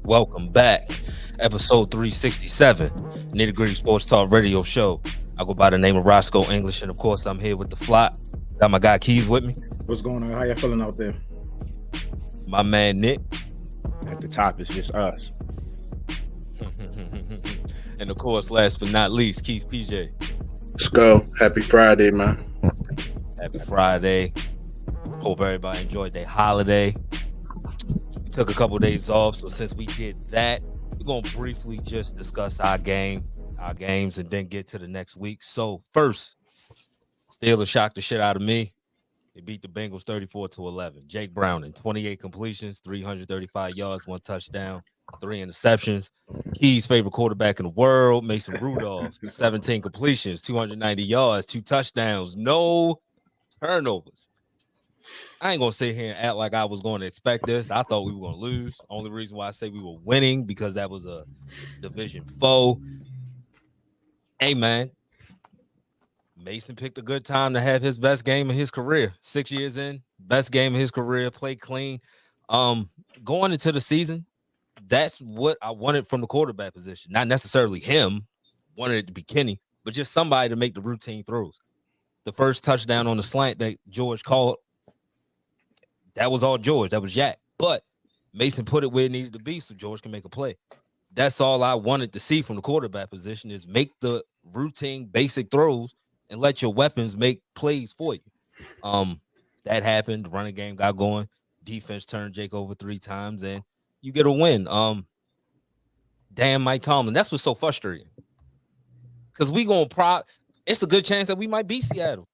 Welcome back. Episode 367, Nitty Gritty Sports Talk Radio Show. I go by the name of Scoe English, and of course, I'm here with the flock. Got my guy Keys with me. What's going on? How y'all feeling out there? My man Nick. At the top, it's just us. And of course, last but not least, Keith PJ. Scoe, happy Friday, man. Happy Friday. Hope everybody enjoyed their holiday. We took a couple of days off, so since we did that, we're going to briefly just discuss our games, and then get to the next week. So first, Steelers shocked the shit out of me. They beat the Bengals 34-11. Jake Browning, 28 completions, 335 yards, 1 touchdown, 3 interceptions. Key's favorite quarterback in the world, Mason Rudolph, 17 completions, 290 yards, 2 touchdowns, no turnovers. I ain't going to sit here and act like I was going to expect this. I thought we were going to lose. Only reason why I say we were winning because that was a division foe. Hey, man. Mason picked a good time to have his best game of his career. 6 years in, best game of his career, played clean. Going into the season, that's what I wanted from the quarterback position. Not necessarily him, wanted it to be Kenny, but just somebody to make the routine throws. The first touchdown on the slant that George called, that was all George. That was Yak. But Mason put it where it needed to be so George can make a play. That's all I wanted to see from the quarterback position is make the routine, basic throws and let your weapons make plays for you. That happened. The running game got going. Defense turned Jake over 3 times, and you get a win. Damn Mike Tomlin. That's what's so frustrating. Because we going to it's a good chance that we might beat Seattle.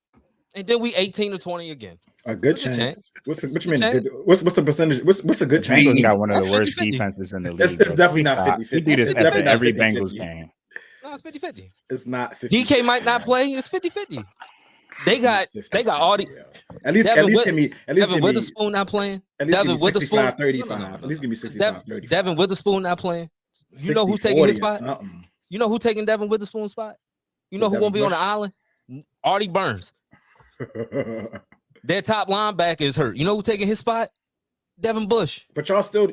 And then we 18-20 again. A good chance. What you mean? What's the percentage? What's a good chance? Bengals got one of the That's worst 50-50. defenses in the league. It's definitely not 50-50. We do this It's after definitely not every 50-50. Bengals game. No, it's 50-50. It's not 50-50. DK might not play. It's 50-50. They got all the at least give me Devin Witherspoon not playing. Devin Witherspoon 35. No. At least give me 65-35. Devin Witherspoon not playing. You know who's taking his spot? You know who taking Devin Witherspoon's spot? You know who won't be on the island? Artie Burns. Their top linebacker is hurt. You know who taking his spot? Devin Bush. But y'all still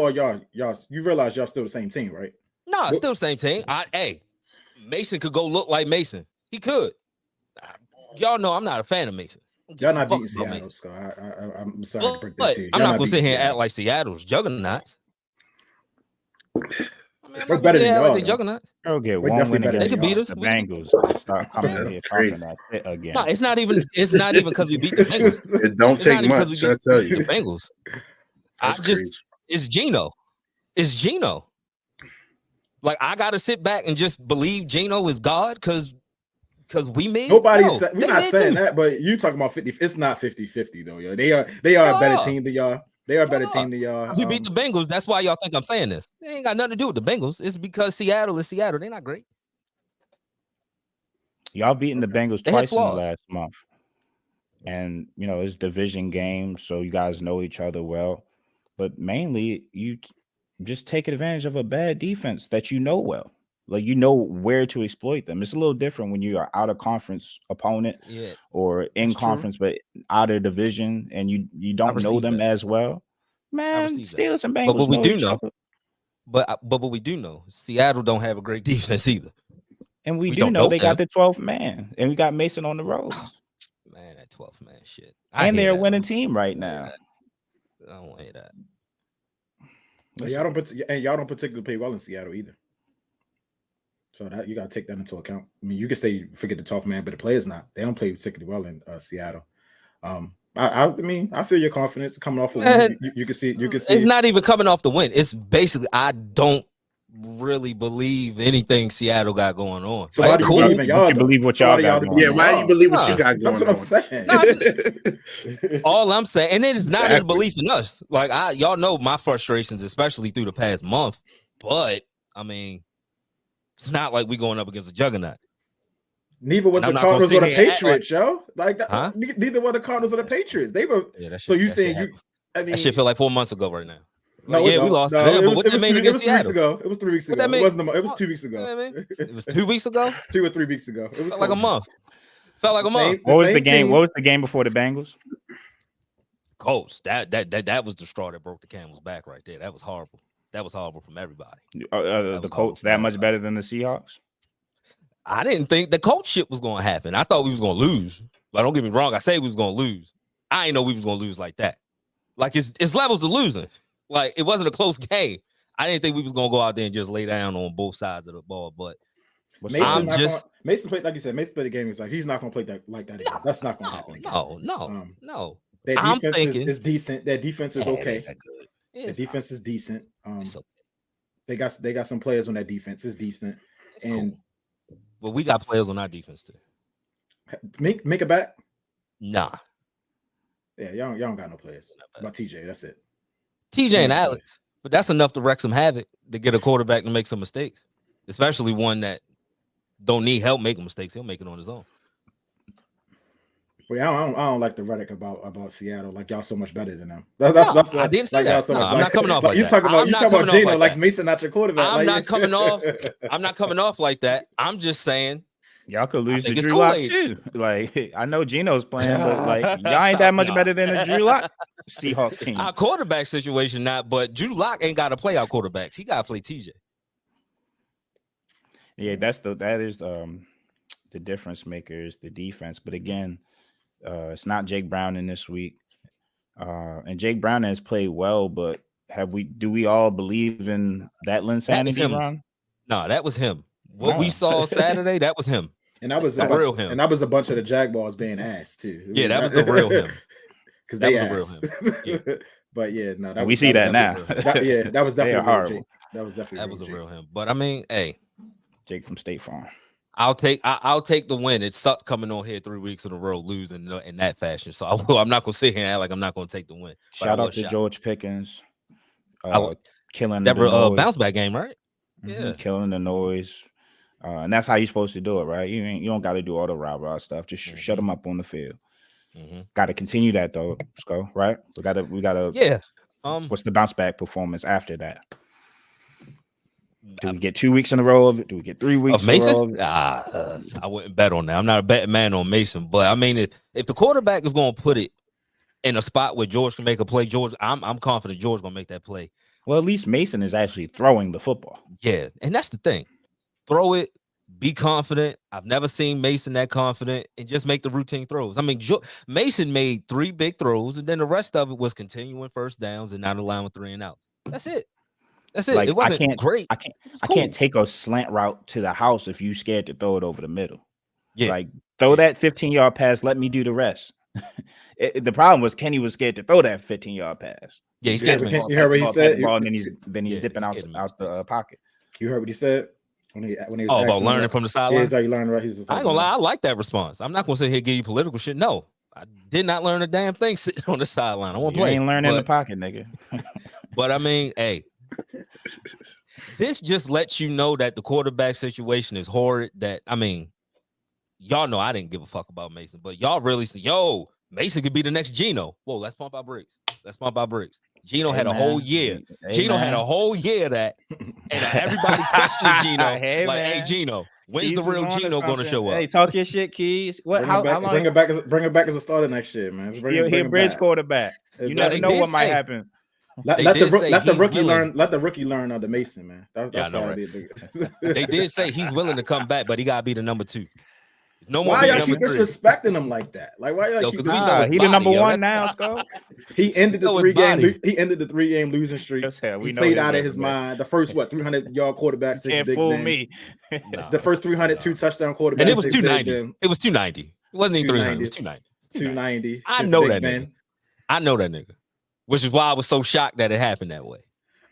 are y'all. You realize y'all still the same team, right? No, it's still the same team. Hey, Mason could go look like Mason. He could. Y'all know I'm not a fan of Mason. Y'all not beating Seattle, Scott. I'm sorry to break that to you. I'm not gonna sit here and act like Seattle's juggernauts. We're better than y'all. Like juggernauts. They'll get We're one definitely win better against than the y'all. They can Bengals. Start coming in here talking that shit again. No, it's not even because we beat the Bengals. It don't It's take not even much, we I beat tell you. the Bengals. That's crazy. It's Geno. It's Geno. Like I gotta sit back and just believe Geno is God because we made Nobody's we're not saying that, but you talking about 50. It's not 50-50 though, yo. They are a better team than y'all. They are a better team than y'all. We beat the Bengals. That's why y'all think I'm saying this. It ain't got nothing to do with the Bengals. It's because Seattle is Seattle. They're not great. Y'all beating the Bengals They had twice in the flaws. last month. And, it's division games, so you guys know each other well. But mainly, you just take advantage of a bad defense that you know well. Like, you know where to exploit them. It's a little different when you are out of conference opponent or in conference, but out of division, and you don't know them as well. Man, Steelers and Bengals. But what we do each know, other. but what we do know, Seattle don't have a great defense either. And we do don't know know they got them. the 12th man, and we got Mason on the road. Man, that 12th man shit. And they're a winning team right now. I don't want to hear that. Y'all don't particularly play well in Seattle either. So that you gotta take that into account. I mean, you can say you forget the 12th man, but the players not. They don't play particularly well in Seattle. I mean, I feel your confidence coming off a win. You can see. It's not even coming off the win. It's basically I don't really believe anything Seattle got going on. So why do you believe in y'all? You believe what y'all got going on? Yeah, why do you believe what you got going on? That's what I'm saying. All I'm saying, and it is not in belief in us. Like y'all know my frustrations, especially through the past month. But I mean, it's not like we going up against a juggernaut. Neither was the Cardinals or the Patriots, yo. Like that, huh? Neither were the Cardinals or the Patriots. They were. Yeah, so you saying you? I mean, that shit feel like 4 months ago right now. No, we lost to them. But what that mean against Seattle? It was 3 weeks ago. It wasn't. It was 2 weeks ago. You know what I mean? It was 2 weeks ago. 2 or 3 weeks ago. It was felt like a month. Felt like a month. What was the game? What was the game before the Bengals? Colts. That was the straw that broke the camel's back right there. That was horrible. That was horrible from everybody. The Colts that much better than the Seahawks? I didn't think the Colts shit was going to happen. I thought we was going to lose. Like, don't get me wrong. I say we was going to lose. I didn't know we was going to lose like that. Like, it's levels of losing. Like, it wasn't a close game. I didn't think we was going to go out there and just lay down on both sides of the ball. But Mason played, like you said, Mason played the game. It's like he's not going to play that like that again. That's not going to happen again. No. Their defense is decent. Their defense is okay. The defense is decent. They got some players on that defense. It's decent. It's cool. But we got players on our defense too. Make it back? Nah. Yeah, y'all don't got no players. About TJ, that's it. TJ and Alex, but that's enough to wreak some havoc to get a quarterback to make some mistakes, especially one that don't need help making mistakes. He'll make it on his own. Well, I don't like the rhetoric about Seattle. Like y'all so much better than them. That's I didn't say that. I'm not coming off like that. You talking about Geno like Mason, not your quarterback. I'm not coming off. I'm not coming off like that. I'm just saying y'all could lose to Drew Lock too. Like I know Geno's playing, but like y'all ain't that much better than the Drew Lock Seahawks team. Our quarterback situation, not, but Drew Lock ain't got to play our quarterbacks. He got to play TJ. Yeah, that is the difference makers, the defense. But again. It's not Jake Browning this week, and Jake Browning has played well. But do we all believe in that Linsanity run? No, that was him. What we saw Saturday, that was him, and that was the real him. And that was a bunch of the Jaguars being asked too. Yeah, that was the real him. Because that was the real him. Yeah. But yeah, no, we see that now. That was definitely horrible. Jake. That was definitely the real him. But I mean, hey, Jake from State Farm. I'll take the win. It sucked coming on here 3 weeks in a row losing in that fashion. So I'm not gonna sit here and act like I'm not gonna take the win. Shout out to George Pickens, killing that bounce back game, right? Yeah, killing the noise, and that's how you're supposed to do it, right? You don't got to do all the rah-rah stuff. Just shut them up on the field. Got to continue that though, Scoe. Right? We gotta. Yeah. What's the bounce back performance after that? Do we get 2 weeks in a row of it? Do we get 3 weeks Mason? in a row of it? I wouldn't bet on that. I'm not a betting man on Mason, but I mean, if the quarterback is going to put it in a spot where George can make a play, I'm confident George going to make that play. Well, at least Mason is actually throwing the football. Yeah, and that's the thing. Throw it, be confident. I've never seen Mason that confident, and just make the routine throws. I mean, Mason made 3 big throws, and then the rest of it was continuing first downs and not allowing 3 and out. That's it. That's it. Like, it wasn't great. I can't take a slant route to the house if you scared to throw it over the middle. Yeah. Like throw that 15-yard pass. Let me do the rest. The problem was Kenny was scared to throw that 15-yard pass. Yeah, he's scared. You heard what he said. And then he's dipping out the pocket. You heard what he said when he was about learning from the sideline. Yeah, you learning right. He's just I ain't gonna lie. I like that response. I'm not gonna sit here and give you political shit. No, I did not learn a damn thing sitting on the sideline. I want to play. Ain't learning in the pocket, nigga. But I mean, hey. This just lets you know that the quarterback situation is horrid. That, I mean, y'all know I didn't give a fuck about Mason, but y'all really say, yo, Mason could be the next Geno. Whoa, let's pump our brakes. Geno had a whole year. Geno had a whole year that, and everybody questioned Geno. Hey, Geno, when's the real Geno going to show up? Hey, talk your shit, Keys. How long? Bring it back as a starter next year, man. He'll bridge quarterback. You never know what might happen. Let the rookie learn under Mason, man. That's how I did. They did say he's willing to come back, but he gotta be the number 2. No more. Why y'all keep disrespecting him like that? Like why y'all keep? He the number 1 now, Scoe. He ended the 3-game. He ended the 3-game losing streak. He played out of his mind. The first 300-yard quarterback. Can't fool me. The first 302 touchdown quarterback. And it was 290. It was 290. It wasn't even 300. It was 290. 290. I know that nigga. I know that nigga. Which is why I was so shocked that it happened that way.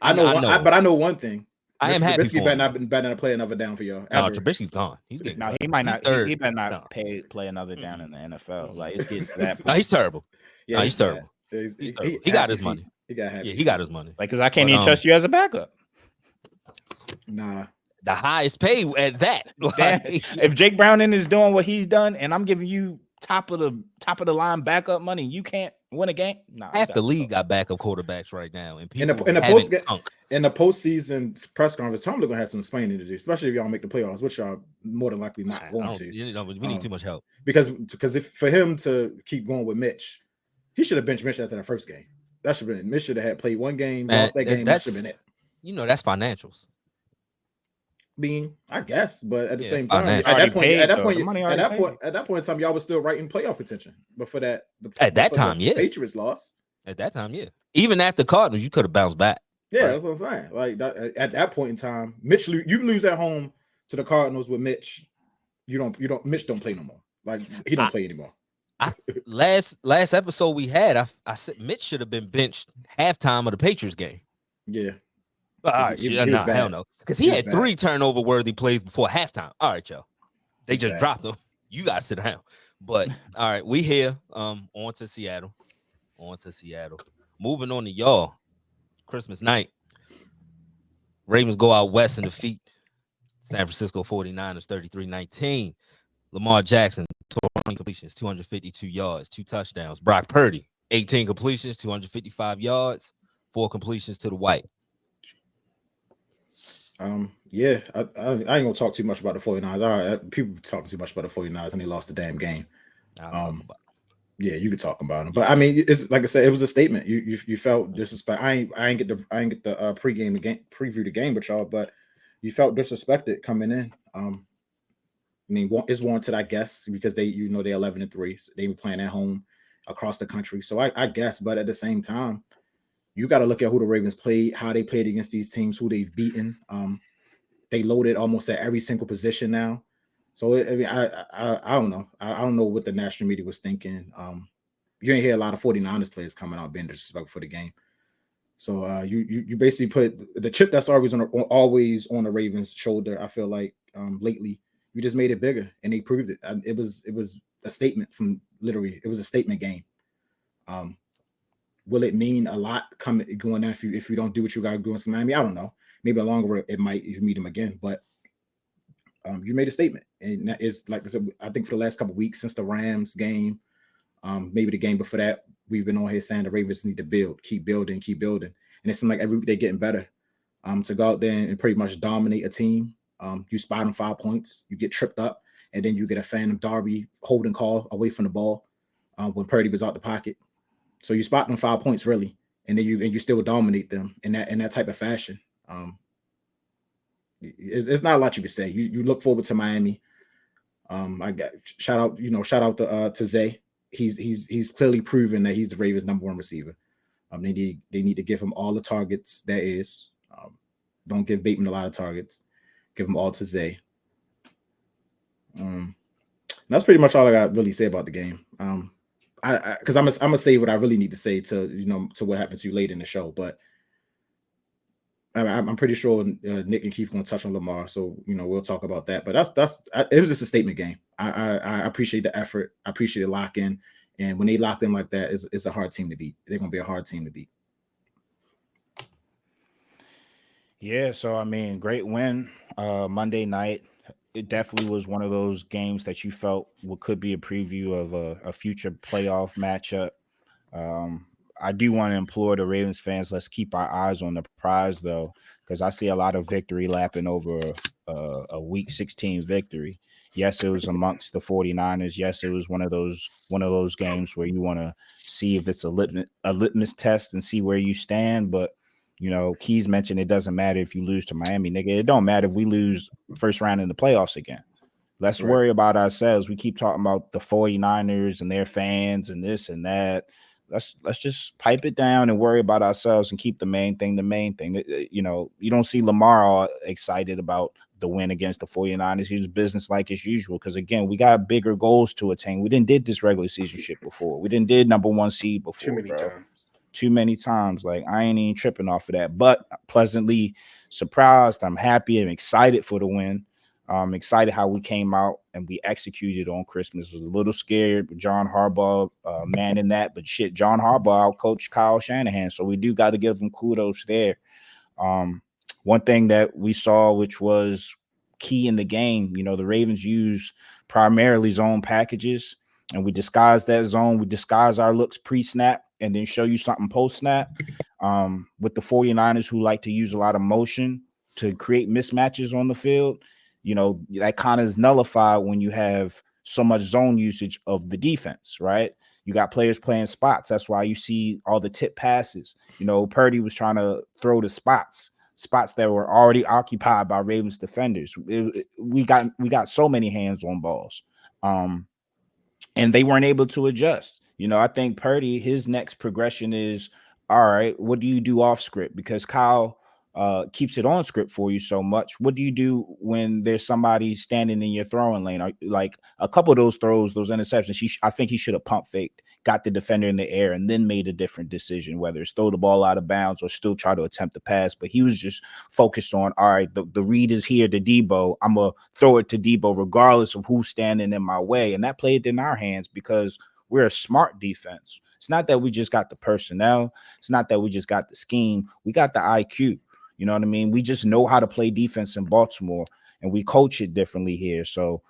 I know one thing. I am happy. Trubisky better not play another down for y'all. No, Trubisky's gone. He's getting. No, he might not. He better not play another down in the NFL. Like it's getting to that point. No, he's terrible. Yeah, he's terrible. He's terrible. He got his money. He got happy. Yeah, he got his money. Like, because I can't even trust you as a backup. Nah. The highest pay at that. If Jake Browning is doing what he's done, and I'm giving you top of the line backup money, you can't Win a game? Nah, half the league got backup quarterbacks right now, and people in the postseason press conference, Tomlin gonna have some explaining to do, especially if y'all make the playoffs, which y'all more than likely not going to. We need too much help because if for him to keep going with Mitch, he should have benched Mitch after that first game. That should have been Mitch should have had played one game, lost that game. That should have been it. That's financials. I guess, but at the same time, at that point in time, y'all was still right in playoff contention. But for that, Patriots lost. At that time, yeah. Even after Cardinals, you could have bounced back. Yeah, right? That's what I'm saying. Like at that point in time, you lose at home to the Cardinals with Mitch. Mitch don't play no more. Like he don't play anymore. Last episode we had, I said Mitch should have been benched halftime of the Patriots game. Yeah. All right, hell no. Because he had 3 turnover-worthy plays before halftime. All right, y'all. They just dropped them. You got to sit down. But, all right, we here. On to Seattle. Moving on to y'all. Christmas night. Ravens go out west and defeat San Francisco 49ers 33-19. Lamar Jackson, 20 completions, 252 yards, 2 touchdowns. Brock Purdy, 18 completions, 255 yards, 4 completions to the white. I ain't gonna talk too much about the 49ers. People talking too much about the 49ers and they lost the damn game. Yeah, you could talk about them, but I mean, it's like I said, it was a statement. You felt disrespect. I ain't get the preview the game with y'all, but you felt disrespected coming in. I mean, it's warranted, I guess, because they're 11-3. So they were playing at home across the country. So I guess, but at the same time, you got to look at who the Ravens played, how they played against these teams, who they've beaten. They loaded almost at every single position now. So I don't know. I don't know what the national media was thinking. You ain't hear a lot of 49ers players coming out being disrespectful for the game. So you basically put the chip that's always on the Ravens' shoulder. I feel like lately you just made it bigger, and they proved it. It was a statement from literally. It was a statement game. Will it mean a lot going down if you don't do what you got to do in Miami? I don't know. Maybe longer it might if you meet them again, but you made a statement, and that is, like I said, I think for the last couple of weeks since the Rams game, maybe the game before that, we've been on here saying the Ravens need to keep building, and it seems like every week they're getting better. To go out there and pretty much dominate a team, you spot them 5 points, you get tripped up, and then you get a Phantom Darby holding call away from the ball when Purdy was out the pocket. So you spot them 5 points really, and then you still dominate them in that type of fashion. It's not a lot you can say. You look forward to Miami. I got shout out to Zay. He's clearly proven that he's the Ravens' #1 receiver. They need to give him all the targets there is. Don't give Bateman a lot of targets. Give them all to Zay. That's pretty much all I got to really say about the game. Because I'm gonna say what I really need to say to what happens to you late in the show, but I'm pretty sure Nick and Keith going to touch on Lamar, so we'll talk about that. But it was just a statement game. I appreciate the effort. I appreciate the lock in, and when they locked in like that, it's a hard team to beat. They're going to be a hard team to beat. Yeah, so I mean, great win Monday night. It definitely was one of those games that you felt could be a preview of a future playoff matchup. I do want to implore the Ravens fans, let's keep our eyes on the prize, though, because I see a lot of victory lapping over a Week 16 victory. Yes, it was amongst the 49ers. Yes, it was one of those games where you want to see if it's a litmus test and see where you stand. But, Keys mentioned it doesn't matter if you lose to Miami, nigga. It don't matter if we lose first round in the playoffs again. Let's worry about ourselves. We keep talking about the 49ers and their fans and this and that. Let's just pipe it down and worry about ourselves and keep the main thing. You don't see Lamar all excited about the win against the 49ers. He was business-like as usual because, again, we got bigger goals to attain. We didn't did this regular season shit before. We didn't did #1 seed before. Too many times. Like, I ain't even tripping off of that. But pleasantly surprised. I'm happy. I'm excited for the win. I'm excited how we came out and we executed on Christmas. Was a little scared with John Harbaugh manning that, but shit, John Harbaugh outcoached Kyle Shanahan, so we do got to give him kudos there. One thing that we saw, which was key in the game, the Ravens use primarily zone packages, and we disguise that zone. We disguise our looks pre-snap and then show you something post-snap. With the 49ers, who like to use a lot of motion to create mismatches on the field, that kind of is nullified when you have so much zone usage of the defense, right? You got players playing spots. That's why you see all the tip passes. Purdy was trying to throw the spots that were already occupied by Ravens defenders. We got so many hands on balls, and they weren't able to adjust. I think Purdy, his next progression is, all right, what do you do off script? Because Kyle keeps it on script for you so much. What do you do when there's somebody standing in your throwing lane? Like a couple of those throws, those interceptions, I think he should have pump faked, got the defender in the air, and then made a different decision, whether it's throw the ball out of bounds or still try to attempt the pass. But he was just focused on, all right, the read is here to Debo. I'm going to throw it to Debo regardless of who's standing in my way. And that played in our hands because we're a smart defense. It's not that we just got the personnel. It's not that we just got the scheme. We got the IQ. You know what I mean? We just know how to play defense in Baltimore, and we coach it differently here. So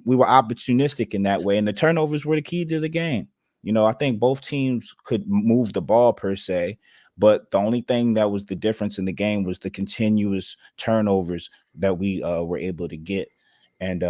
we were opportunistic in that way, and the turnovers were the key to the game. I think both teams could move the ball per se, but the only thing that was the difference in the game was the continuous turnovers that we were able to get. And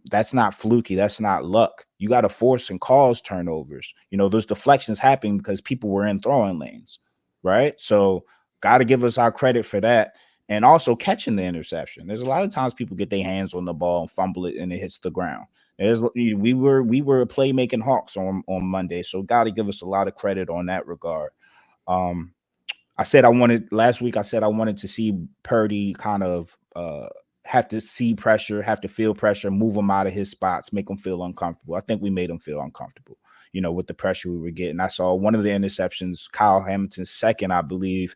that's not fluky. That's not luck. You got to force and cause turnovers. Those deflections happening because people were in throwing lanes, right? So got to give us our credit for that. And also catching the interception. There's a lot of times people get their hands on the ball and fumble it and it hits the ground. We were playmaking hawks on Monday, so got to give us a lot of credit on that regard. Last week I said I wanted to see Purdy kind of have to see pressure, have to feel pressure, move him out of his spots, make him feel uncomfortable. I think we made him feel uncomfortable, with the pressure we were getting. I saw one of the interceptions, Kyle Hamilton's second, I believe,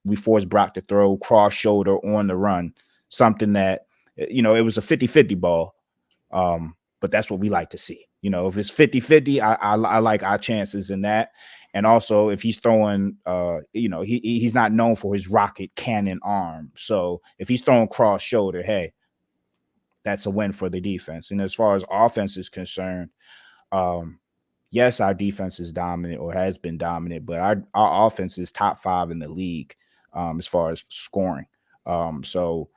we forced Brock to throw cross shoulder on the run, something that, it was a 50-50 ball. But that's what we like to see. If it's 50-50, I like our chances in that. And also if he's throwing, he's not known for his rocket cannon arm. So if he's throwing cross shoulder, hey, that's a win for the defense. And as far as offense is concerned, yes, our defense is dominant or has been dominant, but our offense is top 5 in the league as far as scoring. So,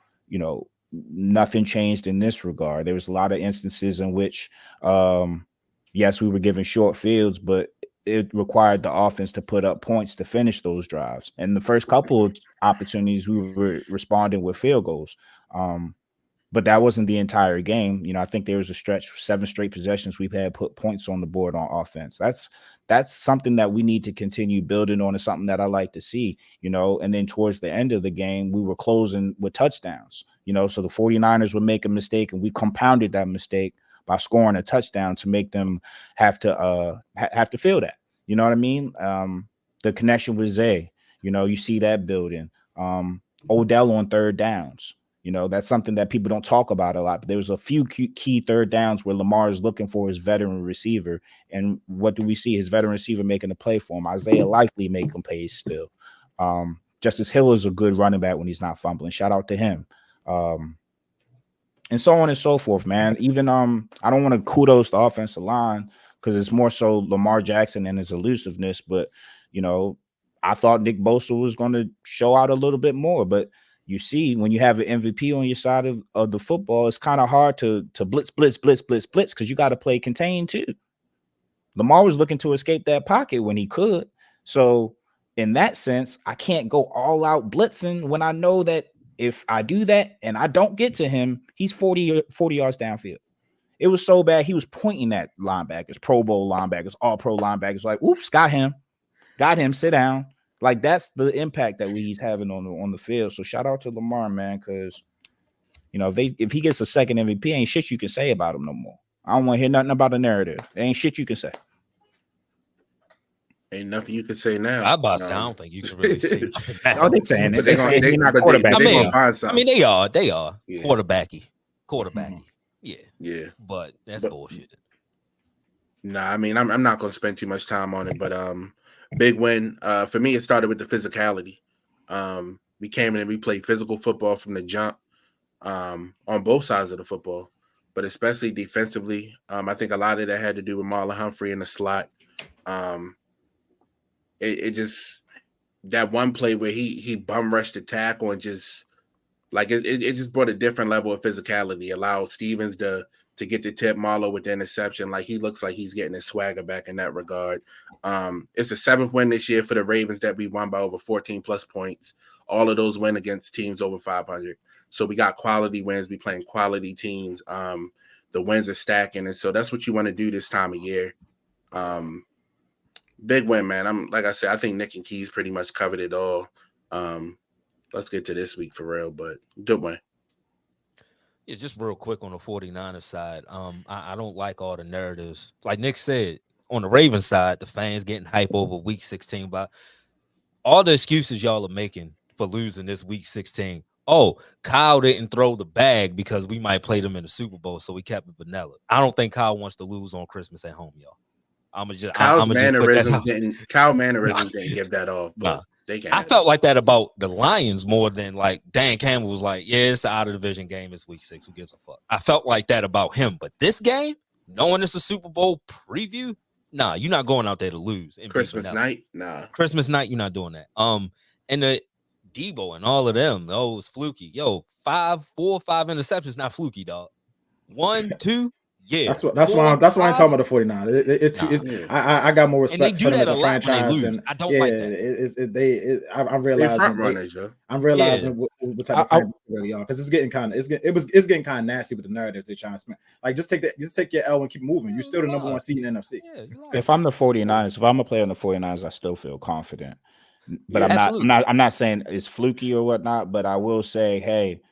nothing changed in this regard. There was a lot of instances in which, yes, we were given short fields, but it required the offense to put up points to finish those drives. And the first couple of opportunities, we were responding with field goals. But that wasn't the entire game. I think there was a stretch, 7 straight possessions we've had put points on the board on offense. That's something that we need to continue building on. Is something that I like to see, and then towards the end of the game, we were closing with touchdowns, so the 49ers would make a mistake and we compounded that mistake by scoring a touchdown to make them have to feel that, you know what I mean? The connection with Zay, you see that building. Odell on third downs. That's something that people don't talk about a lot, but there was a few key third downs where Lamar is looking for his veteran receiver. And what do we see? His veteran receiver making a play for him. Isaiah Likely making plays still. Justice Hill is a good running back when he's not fumbling. Shout out to him. And so on and so forth, man. Even I don't want to kudos the offensive line because it's more so Lamar Jackson and his elusiveness. But, I thought Nick Bosa was going to show out a little bit more, but you see, when you have an MVP on your side of the football, it's kind of hard to blitz because you got to play contain too. Lamar was looking to escape that pocket when he could. So in that sense, I can't go all out blitzing when I know that if I do that and I don't get to him, he's 40 yards downfield. It was so bad. He was pointing at linebackers, Pro Bowl linebackers, all pro linebackers, like, oops, got him, sit down. Like, that's the impact that he's having on the field. So shout out to Lamar, man, because if he gets a second MVP, ain't shit you can say about him no more. I don't want to hear nothing about the narrative. There ain't shit you can say. Ain't nothing you can say now. I don't think you can really say nothing. Oh, they saying it. They're not gonna find something. I mean, they are. Yeah. Quarterbacky. Mm-hmm. Yeah. But that's bullshit. Nah, I mean, I'm not gonna spend too much time on it, but big win. For me, it started with the physicality. We came in and we played physical football from the jump on both sides of the football. but especially defensively. I think a lot of that had to do with Marlon Humphrey in the slot. It just that one play where he bum rushed the tackle and just like it just brought a different level of physicality. Allowed Stevens to get the tip, Marlo with the interception. Like he looks like he's getting his swagger back in that regard. It's the 7th win this year for the Ravens that we won by over 14 plus points. All of those win against teams over 500. So we got quality wins. We playing quality teams. The wins are stacking, and so that's what you want to do this time of year. Big win, man. Like I said, I think Nick and Keys pretty much covered it all. Let's get to this week for real, but good win. Yeah, just real quick on the 49ers side. I don't like all the narratives. Like Nick said, on the Ravens side, the fans getting hype over week 16, but all the excuses y'all are making for losing this week 16. Oh, Kyle didn't throw the bag because we might play them in the Super Bowl, so we kept it vanilla. I don't think Kyle wants to lose on Christmas at home, y'all. Kyle mannerisms didn't give that off. But I felt like that about the Lions more than like Dan Campbell was like, yeah, it's an out of division game. It's week 6. Who gives a fuck? I felt like that about him. But this game, knowing it's a Super Bowl preview, nah, you're not going out there to lose. Christmas night, nah. Christmas night, you're not doing that. And the Debo and all of them, oh, it's fluky. Yo, 4 or 5 interceptions, not fluky, dog. 1, 2. Yeah, that's why I'm talking about the 49ers. I got more respect for them as a franchise than I don't like that. I'm realizing I'm realizing what type of fans really are, because it's getting kind of nasty with the narratives they're trying to spend. Like just take your L and keep moving. You're still the number 1 seed in the NFC. Yeah, if I'm the 49ers, if I'm a player on the 49ers, I still feel confident. But I'm not saying it's fluky or whatnot, but I will say, hey,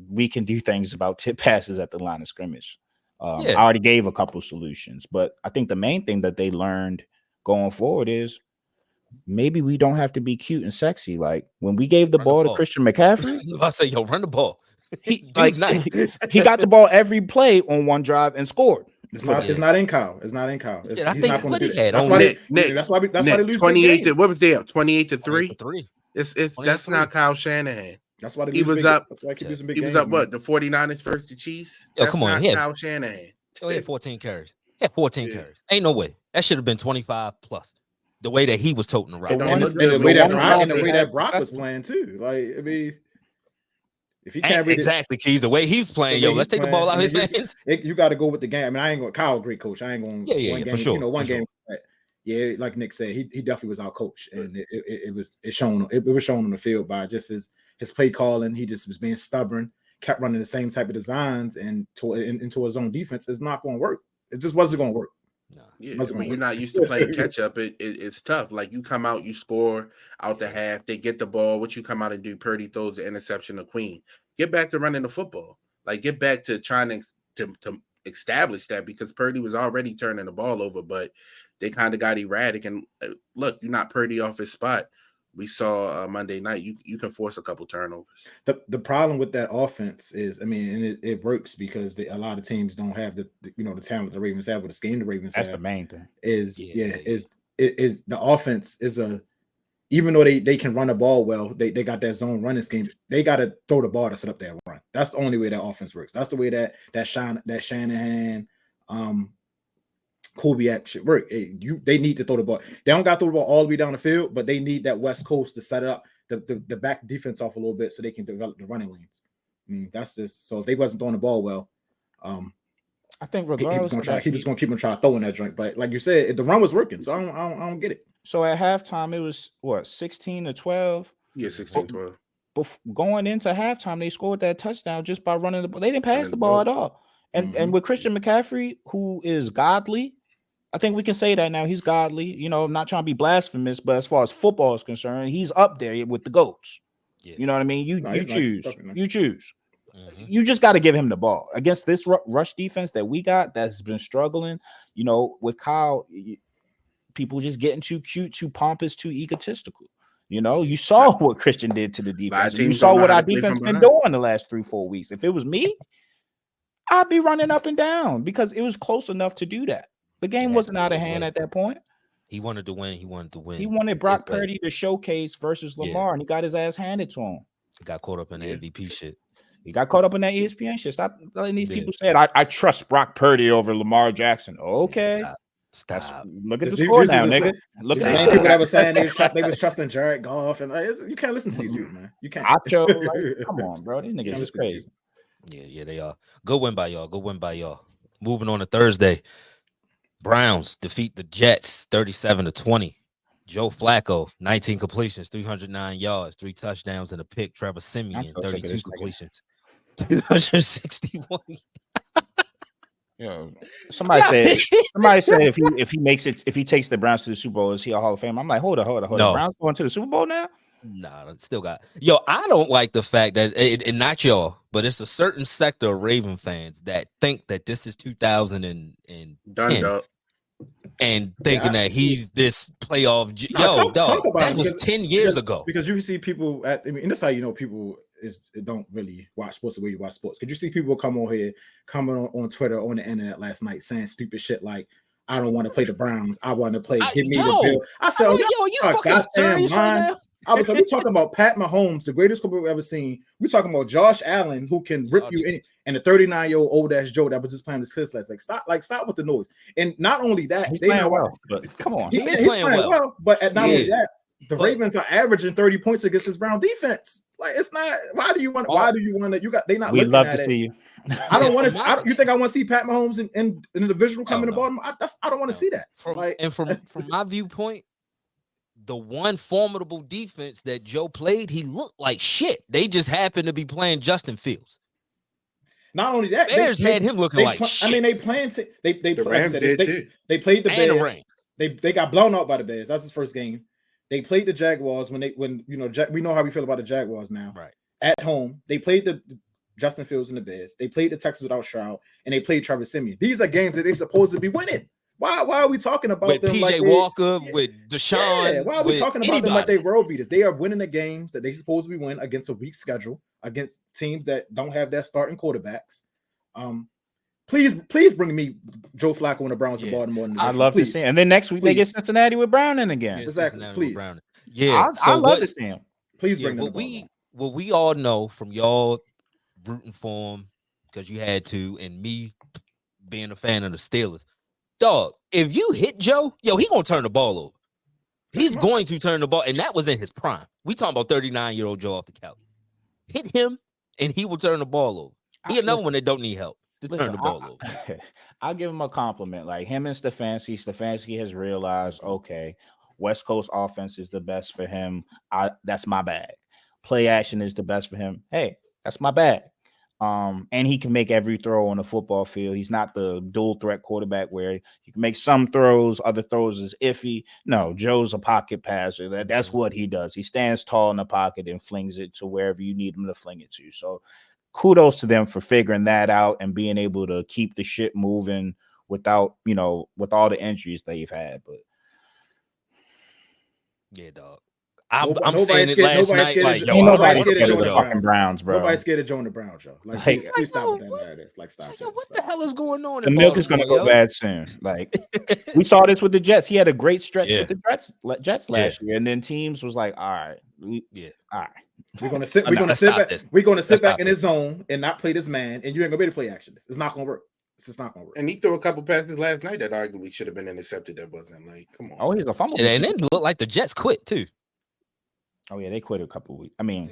we can do things about tip passes at the line of scrimmage. I already gave a couple solutions, but I think the main thing that they learned going forward is maybe we don't have to be cute and sexy. Like when we gave the ball to Christian McCaffrey, I say, yo, run the ball. He got the ball every play on one drive and scored. It's not in Kyle. It's not in Kyle. He's not going to do that. That's why they lose 28 to what was there? 28-3. 3. That's not Kyle Shanahan. That's why he was up. That's why he was up. What, the 49ers versus the Chiefs? Yo, come on, Kyle Shanahan. He had 14 carries. Carries. Ain't no way. That should have been 25 plus. The way that he was toting the rock, and the way that Brock was playing too. Like, I mean, if he can't read exactly, Keys, the way he's playing, let's take the ball out of his hands. You got to go with the game. I mean, I ain't going. Kyle, great coach. I ain't going. Yeah, for sure. One game. Sure. Yeah, like Nick said, he definitely was out coached, and it was shown on the field by just his play calling. He just was being stubborn, kept running the same type of designs, and into his own defense. It's not going to work. It just wasn't going to work. No. Yeah, when you're not used to playing catch up, it's tough. Like you come out, you score out the half, they get the ball. What you come out and do? Purdy throws the interception to Queen. Get back to running the football. Like get back to trying to establish that, because Purdy was already turning the ball over, but they kind of got erratic. And look, you're not Purdy off his spot. We saw Monday night. You can force a couple turnovers. The problem with that offense is, I mean, and it works because a lot of teams don't have the talent the Ravens have, or the scheme the Ravens have. That's the main thing. Is the offense is even though they can run the ball well, they got that zone running scheme. They got to throw the ball to set up that run. That's the only way that offense works. That's the way that Shanahan, Kubiak should work. They need to throw the ball. They don't got to throw the ball all the way down the field, but they need that West Coast to set up the back defense off a little bit so they can develop the running lanes. I mean, that's just so if they wasn't throwing the ball well, I think he was going to keep him trying throwing that joint. But like you said, the run was working, so I don't get it. So at halftime, it was what 16-12. Yeah, 16-12. But going into halftime, they scored that touchdown just by running the ball. They didn't pass the ball at all. And with Christian McCaffrey, who is godly, I think we can say that now. He's godly. You know, I'm not trying to be blasphemous, but as far as football is concerned, he's up there with the GOATs. Yeah. You know what I mean? You choose. Mm-hmm. You just got to give him the ball against this rush defense that we got that's been struggling. You know, with Kyle, people just getting too cute, too pompous, too egotistical. You know, you saw what Christian did to the defense. You saw what our defense been doing the last 3-4 weeks. If it was me, I'd be running up and down because it was close enough to do that. The game wasn't out of hand at that point. He wanted to win. He wanted Brock Purdy to showcase versus Lamar, and he got his ass handed to him. He got caught up in the MVP shit. He got caught up in that ESPN shit. Stop letting these people say it. I trust Brock Purdy over Lamar Jackson. Okay. Stop. Look at the score now, nigga. Look at the same score. people that were saying they was trusting Jared Goff, and you can't listen to these people, man. You can't. Acho, like, come on, bro. These niggas is crazy. Yeah, they are. Good win by y'all. Moving on to Thursday. Browns defeat the Jets 37-20. Joe Flacco, 19 completions, 309 yards, 3 touchdowns, and a pick. Trevor Siemian, 32 completions, 261. Yo, somebody said if he takes the Browns to the Super Bowl, is he a Hall of Fame? I'm like, hold on. No. Browns going to the Super Bowl now? Nah, still got. Yo, I don't like the fact that and not y'all, but it's a certain sector of Raven fans that think that this is 2010 and thinking that he's this playoff. That was 10 years ago. Because you see people and that's how you know people don't really watch sports the way you watch sports. Because you see people come on Twitter, on the internet last night saying stupid shit like, I don't want to play the Browns. I want to play. Give me the Bill. I said, you fucking serious right now? I was we talking about Pat Mahomes, the greatest quarterback we've ever seen. We're talking about Josh Allen, who can rip you in, and the 39-year-old old ass Joe that was just playing his kids last. Stop with the noise. And not only that, he's playing well. But come on, he's playing well. But not only that, the Ravens are averaging 30 points against this Brown defense. Like it's not. Why do you want to? You got. They not. We'd love to see you. I don't want to. You think I want to see Pat Mahomes in the divisional coming to Baltimore? I don't want to see that. From my viewpoint, the one formidable defense that Joe played, he looked like shit. They just happened to be playing Justin Fields. Not only that, Bears had him looking like shit. I mean, they played too. They played the Bears. The Rams. They got blown out by the Bears. That's his first game. They played the Jaguars we know how we feel about the Jaguars now. Right. At home, they played the Justin Fields and the Bears. They played the Texans without Stroud, and they played Trevor Siemian. These are games that they're supposed to be winning. Why are we talking about with them PJ like Walker, with Deshaun? Yeah, why are we talking about them like they world beaters? They are winning the games that they supposed to be winning against a weak schedule, against teams that don't have their starting quarterbacks. Please bring me Joe Flacco and the Browns to Baltimore. I'd love to see him. And then next week they get Cincinnati with Browning again. Exactly. Please. Yeah, I love to see him. Please bring them. What we all know from y'all rooting for him because you had to, and me being a fan of the Steelers, dog. If you hit Joe, he gonna turn the ball over. He's going to turn the ball, and that was in his prime. We talking about 39-year-old Joe off the couch. Hit him, and he will turn the ball over. He another one that don't need help to turn the ball over. I'll give him a compliment. Like him and Stefanski has realized, okay, West Coast offense is the best for him. That's my bag. Play action is the best for him. Hey, that's my bag. And he can make every throw on the football field. He's not the dual threat quarterback where you can make some throws, other throws is iffy. No, Joe's a pocket passer. That's what he does. He stands tall in the pocket and flings it to wherever you need him to fling it to. So kudos to them for figuring that out and being able to keep the shit moving without, with all the injuries they've had. But yeah, dog. I'm saying it last night. Like, nobody's scared of the fucking Browns, bro. Nobody's scared of Joe and the Browns, Joe. Please stop with that narrative. Stop. What the hell is going on? The milk is gonna go bad soon. Like we saw this with the Jets. He had a great stretch with the Jets last year, and then teams was like, all right, all right. We're gonna sit. We're gonna sit back. We're gonna sit back in his zone and not play this man, and you ain't gonna be able to play action. It's not gonna work. It's just not gonna work. And he threw a couple passes last night that arguably should have been intercepted. That wasn't. Like, come on. Oh, he's a fumble. And it looked like the Jets quit too. Oh yeah, they quit a couple of weeks. I mean,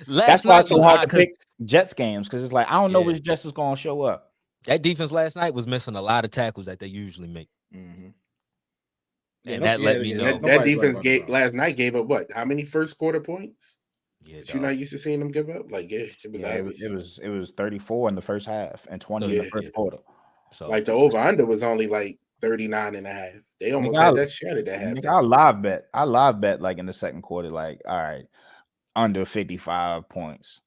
that's why it's so hard to pick Jets games because it's like I don't know which Jets is gonna show up. That defense last night was missing a lot of tackles that they usually make, and that let me know that defense last night gave up what? How many first quarter points? Yeah, you're not used to seeing them give up. Like it was 34 in the first half and 20 in the first quarter. So like the over under was only like 39.5. They almost had that shattered that half. I live bet like in the second quarter, like, all right, under 55 points.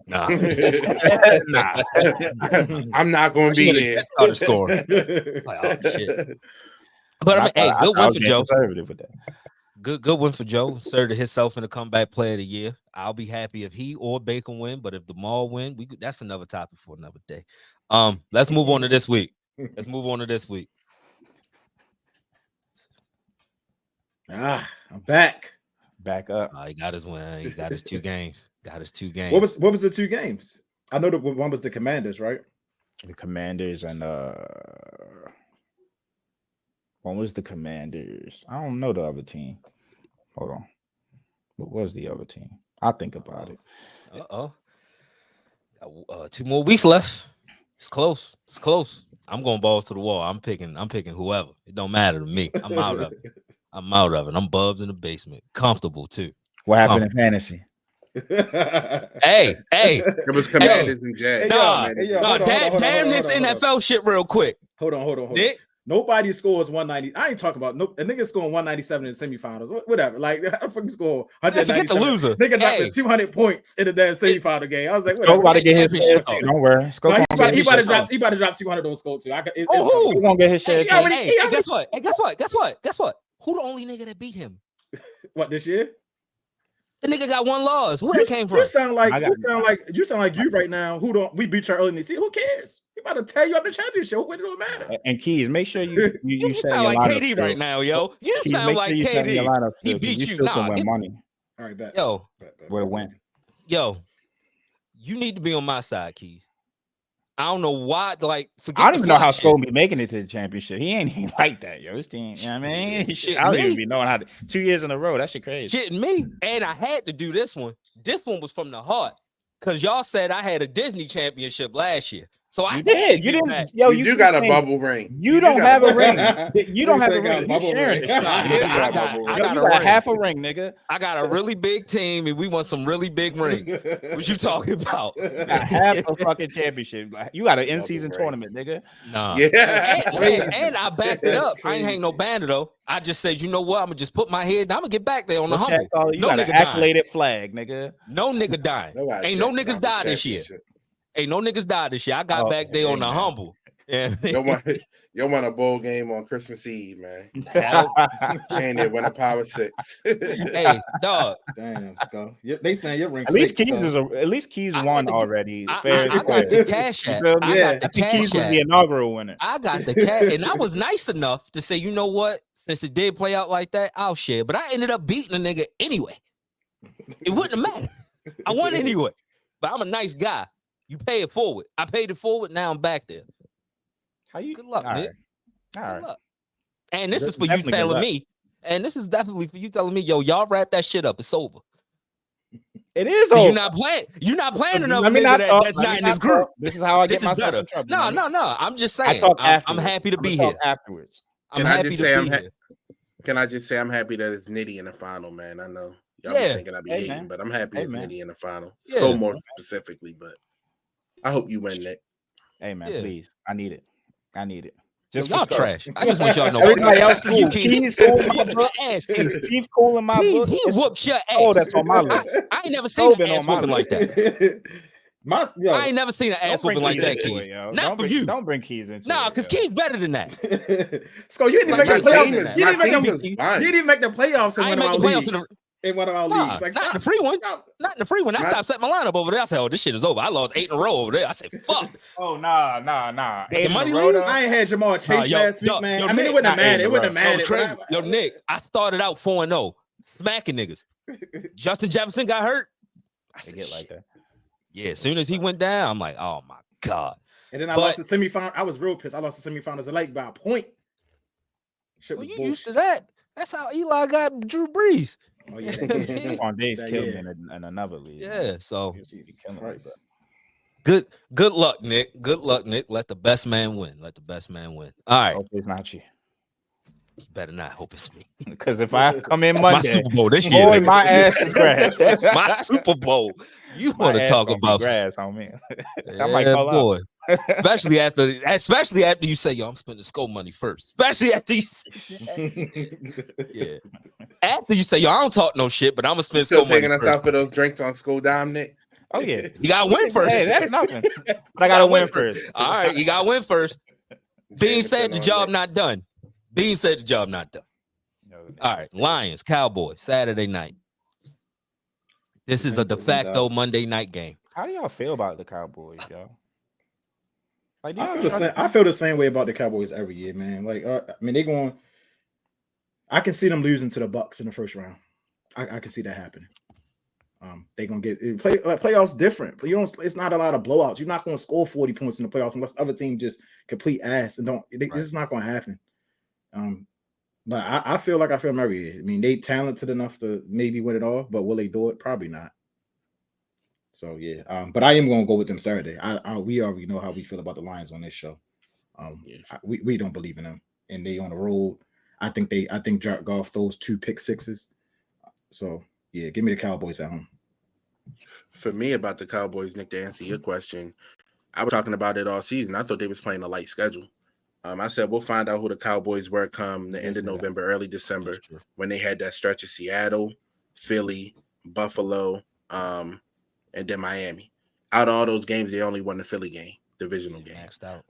Nah. I'm not gonna be there. Started scoring. Like, oh shit. But hey, good win for Joe. Good win for Joe. Inserted himself in the comeback player of the year. I'll be happy if he or Bacon win, but if the Mall win, that's another topic for another day. Let's move on to this week. I'm back. back up. He got his win. He got his 2 games. Got his 2 games. What was the 2 games? I know the one was the Commanders, right? The Commanders and one was the Commanders. I don't know the other team. Hold on. What was the other team? I'll think about it. Got 2 more weeks left. It's close. It's close. I'm going balls to the wall. I'm picking whoever. It don't matter to me. I'm out of it. I'm Bubs in the basement. Comfortable too. What happened in fantasy? Hey. It was Commanders and Jags. Damn this NFL shit real quick. Hold on. Nick? Nobody scores 190. I ain't talking about a nigga scoring 197 in the semifinals. Whatever. Like, how the fuck you score 197? Forget the loser. Nigga knocked 200 points in the damn semifinal game. I was like, Scoe about to get his share too. Don't worry. Scoe he about to drop 200 on Scoe too. He's gonna get his share too. Hey, guess what? Who the only nigga that beat him? What, this year? The nigga got 1 loss. Who that came from? You sound like you right now. We beat you early in the season. Who cares? He about to tear you up the championship. When it don't matter. And Keys, make sure you sound like KD right now, yo. You Keys, sound like KD. He beat you. Nah, win money. All right, bet. Yo, Where win? Yo, you need to be on my side, Keys. I don't know why. Like, forget. I don't even know how Scoe be making it to the championship. He ain't like that, yo. This team, you know what I mean? I don't even be knowing how to 2 years in a row. That shit crazy. Shitting me. And I had to do this one. This one was from the heart. Because y'all said I had a Disney championship last year. So I did. You didn't. That. Yo, you do got a bubble ring. You don't have a ring. You don't have a ring. You're sharing this shit. I got a ring. Half a ring, nigga. I got a really big team, and we won some really big rings. What you talking about? Half a fucking championship. You got an in-season tournament, nigga. Nah. Yeah. And I backed it up. I ain't hang no banner though. I just said, you know what? I'm gonna just put my head down. I'm gonna get back there on the humble. You got an accoladed flag, nigga. No nigga dying. Ain't no niggas died this year. Ain't no niggas died this year. I got back there on the humble. Yeah. You won a bowl game on Christmas Eve, man. Candy win a power 6. Hey, dog. Damn, Scoe. They saying your ring. At least Keys won already. I got the cash app. Keys was the inaugural winner. I got the cash, and I was nice enough to say, you know what? Since it did play out like that, I'll share. But I ended up beating a nigga anyway. It wouldn't have mattered. I won anyway. But I'm a nice guy. You pay it forward. I paid it forward. Now I'm back there. Good luck, Nick. Good luck. And this is for you telling me. And this is definitely for you telling me, yo, y'all wrap that shit up. It's over. It is over. You're not playing another nigga that's not in this group. This is how I get myself in trouble. No. I'm just saying. I'm happy to be here. Afterwards. Can I just say I'm happy that it's Nitty in the final, man. I know y'all be thinking I be hating, but I'm happy it's Nitty in the final. Scoe more specifically, but I hope you win, Nick. Hey man, please. I need it. Just y'all trash. I just want y'all to know. Everybody else cool. He's cool in my book. He's cool in my book. He whoops your ass. Oh, that's on my list. I ain't never seen an ass whooping like that. I ain't never seen an ass whooping like that, Keys. Not for you. Don't bring Keys into it. Nah, because Keys better than that. Scoe, you didn't make the playoffs. You didn't even make the playoffs in one of our leagues. In one of our leagues. Like, not in the free one. Not in the free one. I stopped setting my lineup over there. I said, oh, this shit is over. I lost 8 in a row over there. I said, fuck. Oh, nah. 8 in a row. I ain't had Jamal Chase last week, man. I mean, it wouldn't have mattered. It wouldn't have mattered. Yo, Nick, I started out 4-0, smacking niggas. Justin Jefferson got hurt. I said, get like that. Yeah, as soon as he went down, I'm like, oh my God. And then I lost the semifinal. I was real pissed. I lost the semifinals of late by a point. Shit was used to that. That's how Eli got Drew Brees. Oh yeah, Days killed me in another league. Yeah, so good luck, Nick. Good luck, Nick. Let the best man win. All right. Hope it's not you. It's better not. Hope it's me. Because if I come in Monday, my Super Bowl this year, boy, my ass is grass. That's my Super Bowl. You want to talk about grass on me? I might call out. Especially after you say, yo, I'm spending Scoe money first. Especially after you say that. Yeah. After you say, yo, I don't talk no shit, but I'm gonna spend Scoe money taking us out for those drinks on Scoe Dime, Nick. Oh yeah. You gotta win first. Hey, that's nothing. But I gotta win first. All right, you gotta win first. Bean said the job not done. All right, Lions, Cowboys, Saturday night. This is a de facto Monday night game. How do y'all feel about the Cowboys, y'all? Like, I feel the same way about the Cowboys every year, man. Like, I mean, I can see them losing to the Bucs in the first round. I can see that happening. They're gonna get playoffs different. But it's not a lot of blowouts. You're not gonna score 40 points in the playoffs unless the other team just complete ass and don't. This is not gonna happen. But I feel like I feel every year. I mean, they talented enough to maybe win it all, but will they do it? Probably not. So yeah. But I am gonna go with them Saturday. We already know how we feel about the Lions on this show. We don't believe in them, and they on the road. I think Jared Goff throws 2 pick sixes. So yeah, give me the Cowboys at home. For me, about the Cowboys, Nick, to answer your question, I was talking about it all season. I thought they was playing a light schedule. I said we'll find out who the Cowboys were come the end of November, early December, when they had that stretch of Seattle, Philly, Buffalo, and then Miami. Out of all those games, they only won the Philly game, divisional game. Maxed out.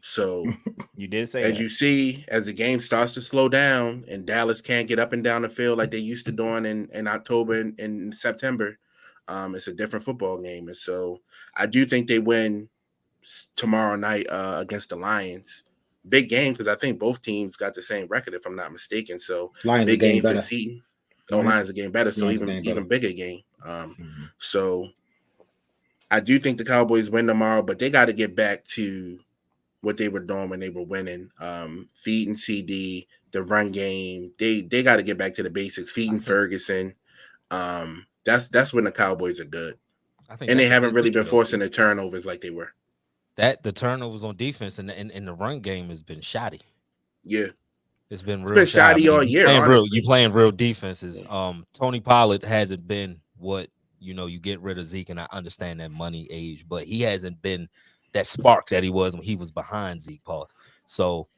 So you did say, as you see, as the game starts to slow down and Dallas can't get up and down the field like they used to doing in October and in September, it's a different football game. And so I do think they win tomorrow night against the Lions. Big game because I think both teams got the same record, if I'm not mistaken. So Lions big game for better. Seton. Lions are getting better, so even bigger game. So I do think the Cowboys win tomorrow, but they got to get back to what they were doing when they were winning. Feet and CD, the run game. They got to get back to the basics. Feet and Ferguson. That's when the Cowboys are good. And they haven't really been forcing the turnovers like they were. The turnovers on defense and the run game has been shoddy. Yeah. It's been shoddy all year. You playing real defenses. Tony Pollard hasn't been what you get rid of Zeke, and I understand that money age, but he hasn't been that spark that he was when he was behind Zeke. Pause. So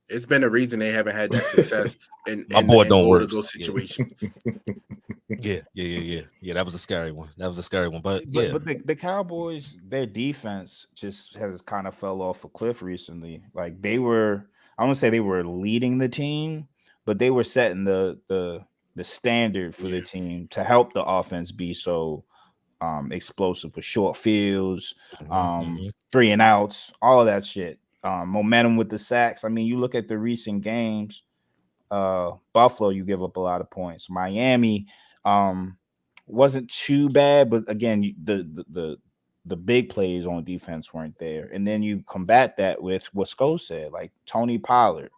it's been a reason they haven't had that success in boy don't work those situations. Yeah. That was a scary one. But the Cowboys, their defense just has kind of fell off a cliff recently. Like I wouldn't say they were leading the team, but they were setting the standard for the team to help the offense be so explosive with short fields, 3 and outs, all of that shit. Momentum with the sacks. I mean, you look at the recent games. Buffalo, you give up a lot of points. Miami wasn't too bad, but again, the big plays on defense weren't there. And then you combat that with what Scoe said, like Tony Pollard.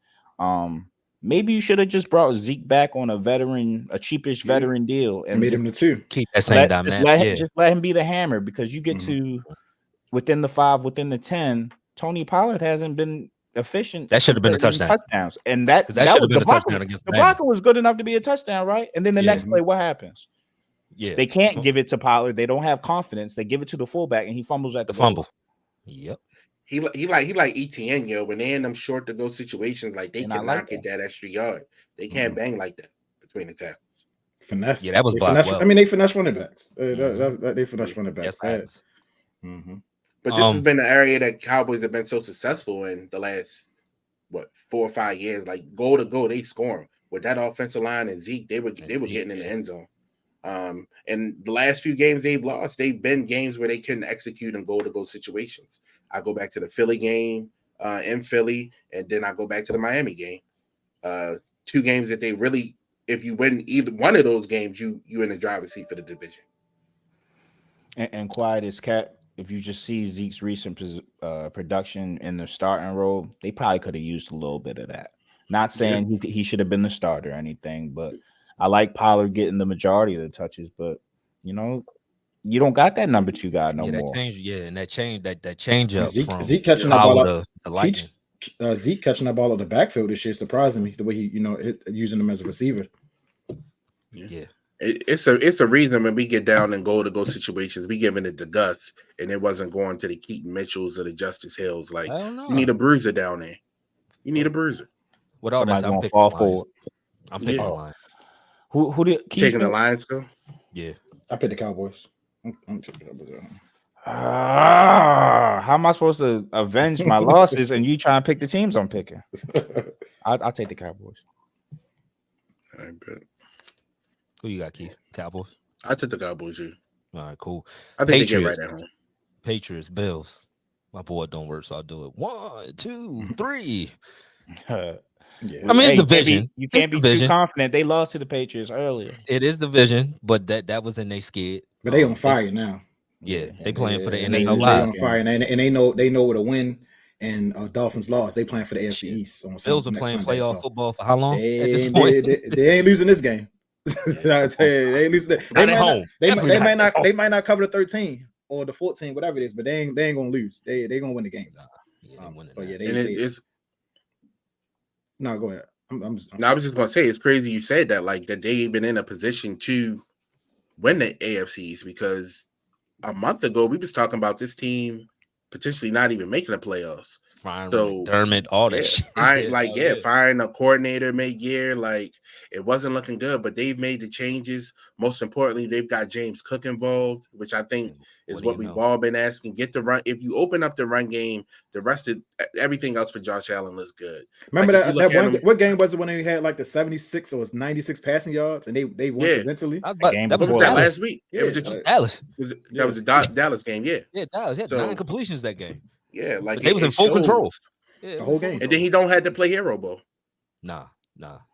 Maybe you should have just brought Zeke back on a cheapish veteran deal and made him the 2. Keep that same dynamic. Just let him be the hammer, because you get to within the 5, within the 10. Tony Pollard hasn't been efficient. That should have been a touchdown. Touchdowns, and that should have been a touchdown against the blocker was good enough to be a touchdown, right? And then the next play, what happens? Yeah, they can't give it to Pollard. They don't have confidence. They give it to the fullback, and he fumbles at the fumble. Yep. He like ETN, yo. When they in them short to go situations, like they cannot get that extra yard. They can't bang like that between the tackles. Finesse. Yeah, that was I mean, they finesse running backs. They finesse running backs. Yes, But this has been the area that Cowboys have been so successful in the last 4 or 5 years. Like goal to goal, they score with that offensive line and Zeke. They were getting in the end zone. And the last few games they've lost, they've been games where they couldn't execute in goal to goal situations. I go back to the Philly game in Philly, and then I go back to the Miami game. 2 games that they really, if you win either one of those games, you in the driver's seat for the division. And quiet as cat. If you just see Zeke's recent production in the starting role, they probably could have used a little bit of that. Not saying he should have been the starter or anything, but I like Pollard getting the majority of the touches. But you don't got that number 2 guy no more. That change up. Zeke catching that ball out. Zeke catching that ball out the backfield this year surprising me. The way he using him as a receiver. Yeah. It's a reason when we get down in goal to go situations, we giving it to Gus, and it wasn't going to the Keaton Mitchells or the Justice Hills. Like you need a bruiser down there. You need a bruiser. What all that? I'm fall forward. I'm picking the Lions. Who did taking the Lions go? Yeah, I picked the Cowboys. I'm taking the Cowboys. How am I supposed to avenge my losses and you try and pick the teams I'm picking? I'll take the Cowboys. I bet. Who you got, Keith? Cowboys? I took the Cowboys, yeah. All right, cool. I think they get right at home. Patriots, Bills. My board don't work, so I'll do it. 1, 2, 3. Yeah. I mean, it's Hey, division. You can't be too confident. They lost to the Patriots earlier. It is division, but that was in their skid. But they on fire now. Yeah, they playing for the And they NFL on fire, and they know what a win and Dolphins lost. They playing for the AFC East on Bills been next playing Sunday, playoff so football for how long? At this they, point, they ain't losing this game. I tell you, they ain't losing. Not at home. They might not cover the 13 or the 14, whatever it is, but they ain't gonna lose. They gonna win the game. But yeah, it's no, go ahead. I was just gonna say it's crazy you said that, like that they been in a position to win the AFCs, because a month ago we was talking about this team potentially not even making the playoffs. So Dermot, all that shit. Firing a coordinator mid-year, like it wasn't looking good, but they've made the changes. Most importantly, they've got James Cook involved, which I think is what we've all been asking. Get the run. If you open up the run game, the rest of everything else for Josh Allen looks good. Remember that one? What game was it when they had like the 76 or 96 passing yards and they won eventually? That was last week. Yeah, it was Dallas. That was a Dallas game. Yeah, Dallas had 9 completions that game. Yeah, like they was in full control. The whole game. And then he don't have to play hero ball. Nah.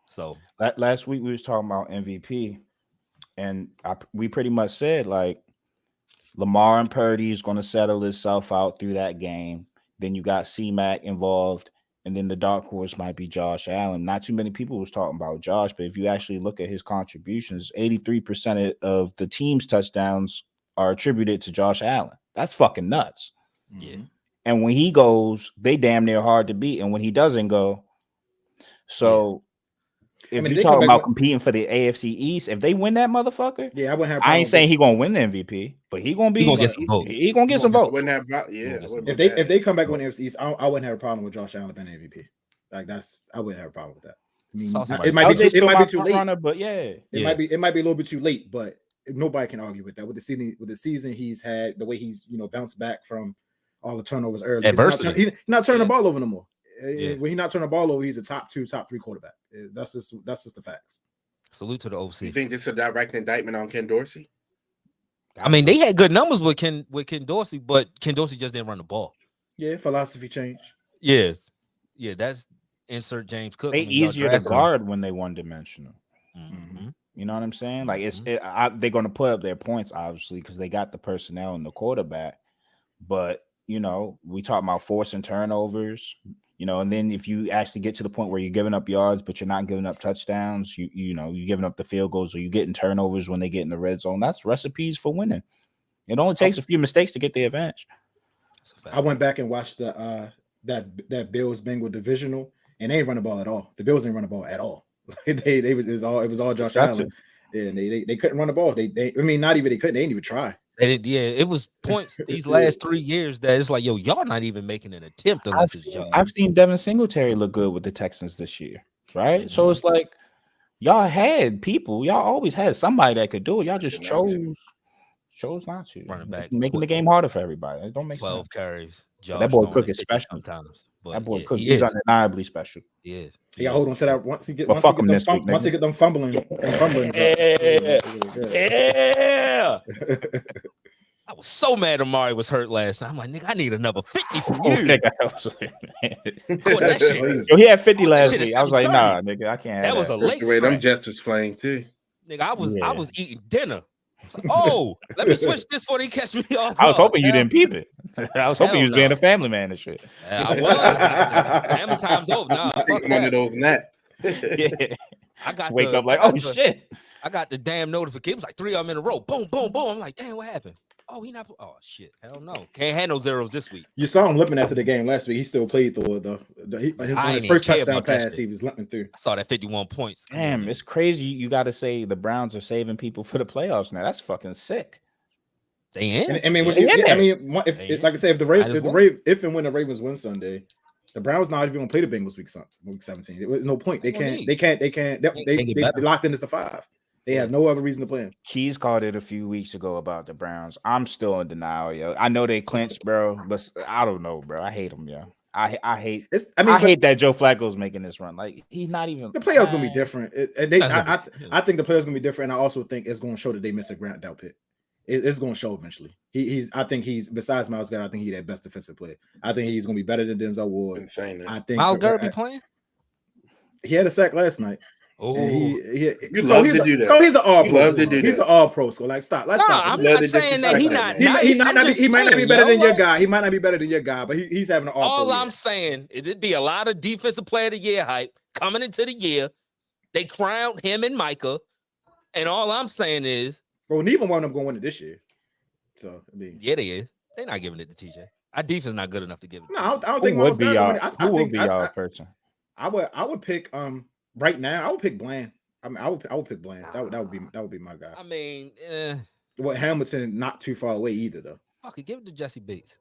So last week we was talking about MVP, and we pretty much said like Lamar and Purdy is going to settle itself out through that game. Then you got C-Mac involved, and then the dark horse might be Josh Allen. Not too many people was talking about Josh, but if you actually look at his contributions, 83% of the team's touchdowns are attributed to Josh Allen. That's fucking nuts. Yeah. And when he goes, they damn near hard to beat. And when he doesn't go, if you talk about competing for the AFC East, if they win that motherfucker, I wouldn't have. I ain't saying he gonna win the MVP, but he gonna get some votes. He gonna get some votes. If they come back with the AFC East, I wouldn't have a problem with Josh Allen being MVP. Like I wouldn't have a problem with that. I mean, it might be too late, but it might be a little bit too late. But nobody can argue with that. With the season he's had, the way he's bounced back from all the turnovers early. Adversity. He's not turning the ball over no more. When he's not turning the ball over, he's a top 2, top 3 quarterback. That's just the facts. Salute to the OC. You think this is a direct indictment on Ken Dorsey? I mean, they had good numbers with Ken Dorsey, but Ken Dorsey just didn't run the ball. Yeah, philosophy change. Yeah, that's insert James Cook. They easier to guard when they one-dimensional. Mm-hmm. You know what I'm saying? Like they're going to put up their points obviously because they got the personnel and the quarterback, but we talk about forcing turnovers, and then if you actually get to the point where you're giving up yards, but you're not giving up touchdowns, you're giving up the field goals or you're getting turnovers when they get in the red zone. That's recipes for winning. It only takes a few mistakes to get the advantage. I went back and watched the that Bills Bengals divisional, and they ain't run the ball at all. The Bills ain't run the ball at all. it was all Josh Allen, and they couldn't run the ball. They not even they couldn't. They didn't even try. They did, it was points these last 3 years that it's like, y'all not even making an attempt unless it's Josh. I've seen Devin Singletary look good with the Texans this year, right? Mm-hmm. So it's like y'all had people, y'all always had somebody that could do it. Y'all just chose not to. Running back, making the game harder for everybody. It don't make 12 sense. carries. Josh that boy Cook is special sometimes. That boy Cook is undeniably special. He is. Yeah, hold on to that. Once he get them fumbling. Yeah. I was so mad Amari was hurt last night. I'm like, nigga, I need another 50 from you. Yo, he had 50 last week. I was like, nah, nigga, I can't. That was a late. The way them Jets was playing too. Nigga, I was eating dinner. I was like, let me switch this before they catch me off. I was hoping you didn't peep it. I was hoping you was being a family man and shit. I was. Family time's over. Nah, one of those naps. Yeah. I got wake up like, oh shit. I got the damn notification. It was like 3 of them in a row. Boom, boom, boom. I'm like, damn, what happened? Oh, he not. Oh shit, hell no. Can't have no zeros this week. You saw him limping after the game last week. He still played through his first touchdown pass. He was limping through. I saw that 51 points. Damn, it's crazy. You got to say the Browns are saving people for the playoffs now. That's fucking sick. They in. If like I say, if when the Ravens win Sunday, the Browns not even gonna play the Bengals week 17. There's no point. They locked in as the 5. They have no other reason to play him. Keys called it a few weeks ago about the Browns. I'm still in denial, yo. I know they clinched, bro, but I don't know, bro. I hate them, yo. I hate that Joe Flacco's making this run. Like he's not even. The playoffs gonna be different. I think the playoffs gonna be different. And I also think it's gonna show that they miss a Grant Delpit. It's gonna show eventually. I think he's besides Myles Garrett. I think he's that best defensive player. I think he's gonna be better than Denzel Ward. Insane. I think Myles Garrett be playing. He had a sack last night. Oh, You love to do that. So he's an all pro. love to do He's that. an all pro. So like, stop. Let's stop. I'm Love not to saying that he's disrespect not that, He nice. might not be better than your guy. guy. He might not be better than your guy, but he's having an all All pro. I'm saying is it'd be a lot of defensive player of the year hype coming into the year. They crowned him and Micah. And all I'm saying is, bro, neither one of them going to win it this year. So I mean, yeah, they is. They're not giving it to TJ. Our defense not good enough to give it. no, I don't Who think would be y'all? I Who would think be y'all person? I would pick right now. I would pick Bland. I mean, I would pick Bland. That would be my guy. I mean, Well, Hamilton not too far away either though. fuck it, give it to Jesse Bates.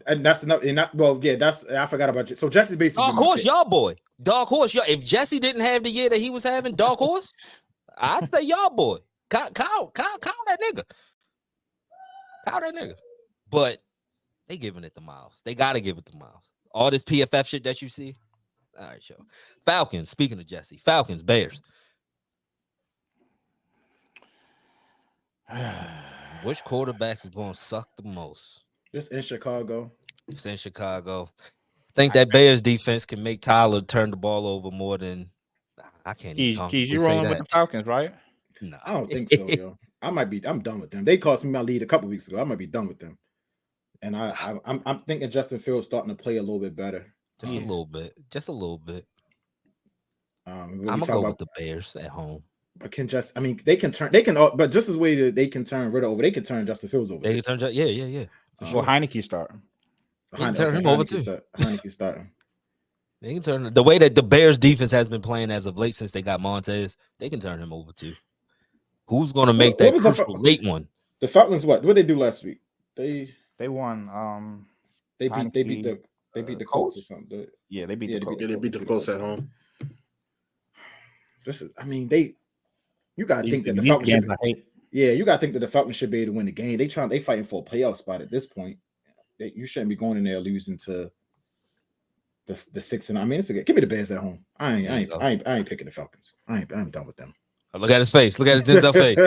And that's enough. And not well, yeah. That's I forgot about you. So Jesse Bates. Dark horse, y'all boy. Dark horse, y'all. If Jesse didn't have the year that he was having, dark horse, I'd say y'all boy. Call that nigga. Call that nigga. But they giving it to Miles. They gotta give it to Miles. All this PFF shit that you see. All right, sure. Falcons. Speaking of Jesse, Falcons, Bears. Which quarterbacks is going to suck the most? Just in Chicago. It's in Chicago. I think that Bears defense can make Tyler turn the ball over more than I can't even Keys, you rolling with the Falcons, right? No, I don't think so, yo. I'm done with them. They cost me my lead a couple weeks ago. I might be done with them. And I'm thinking Justin Fields starting to play a little bit better. Just a little bit. Just a little bit. I'm gonna go with the Bears at home. But they can turn, but just as way that they can turn Ritter over, they can turn Justin Fields over. They can turn, yeah. Well, Heineke starting. They can turn him over too. Heineke starting. They can turn the way that the Bears defense has been playing as of late since they got Montez. They can turn him over too. Who's going to make that crucial late one? The Falcons. What did they do last week? They won. They beat the Colts or something. Yeah, they beat the Colts. Yeah, they beat the Colts at home. You gotta think that the Falcons you gotta think that the Falcons should be able to win the game. They fighting for a playoff spot at this point. You shouldn't be going in there losing to the 6 and I mean, give me the Bears at home. I ain't picking the Falcons. I'm done with them. Look at his face. Look at his Denzel face.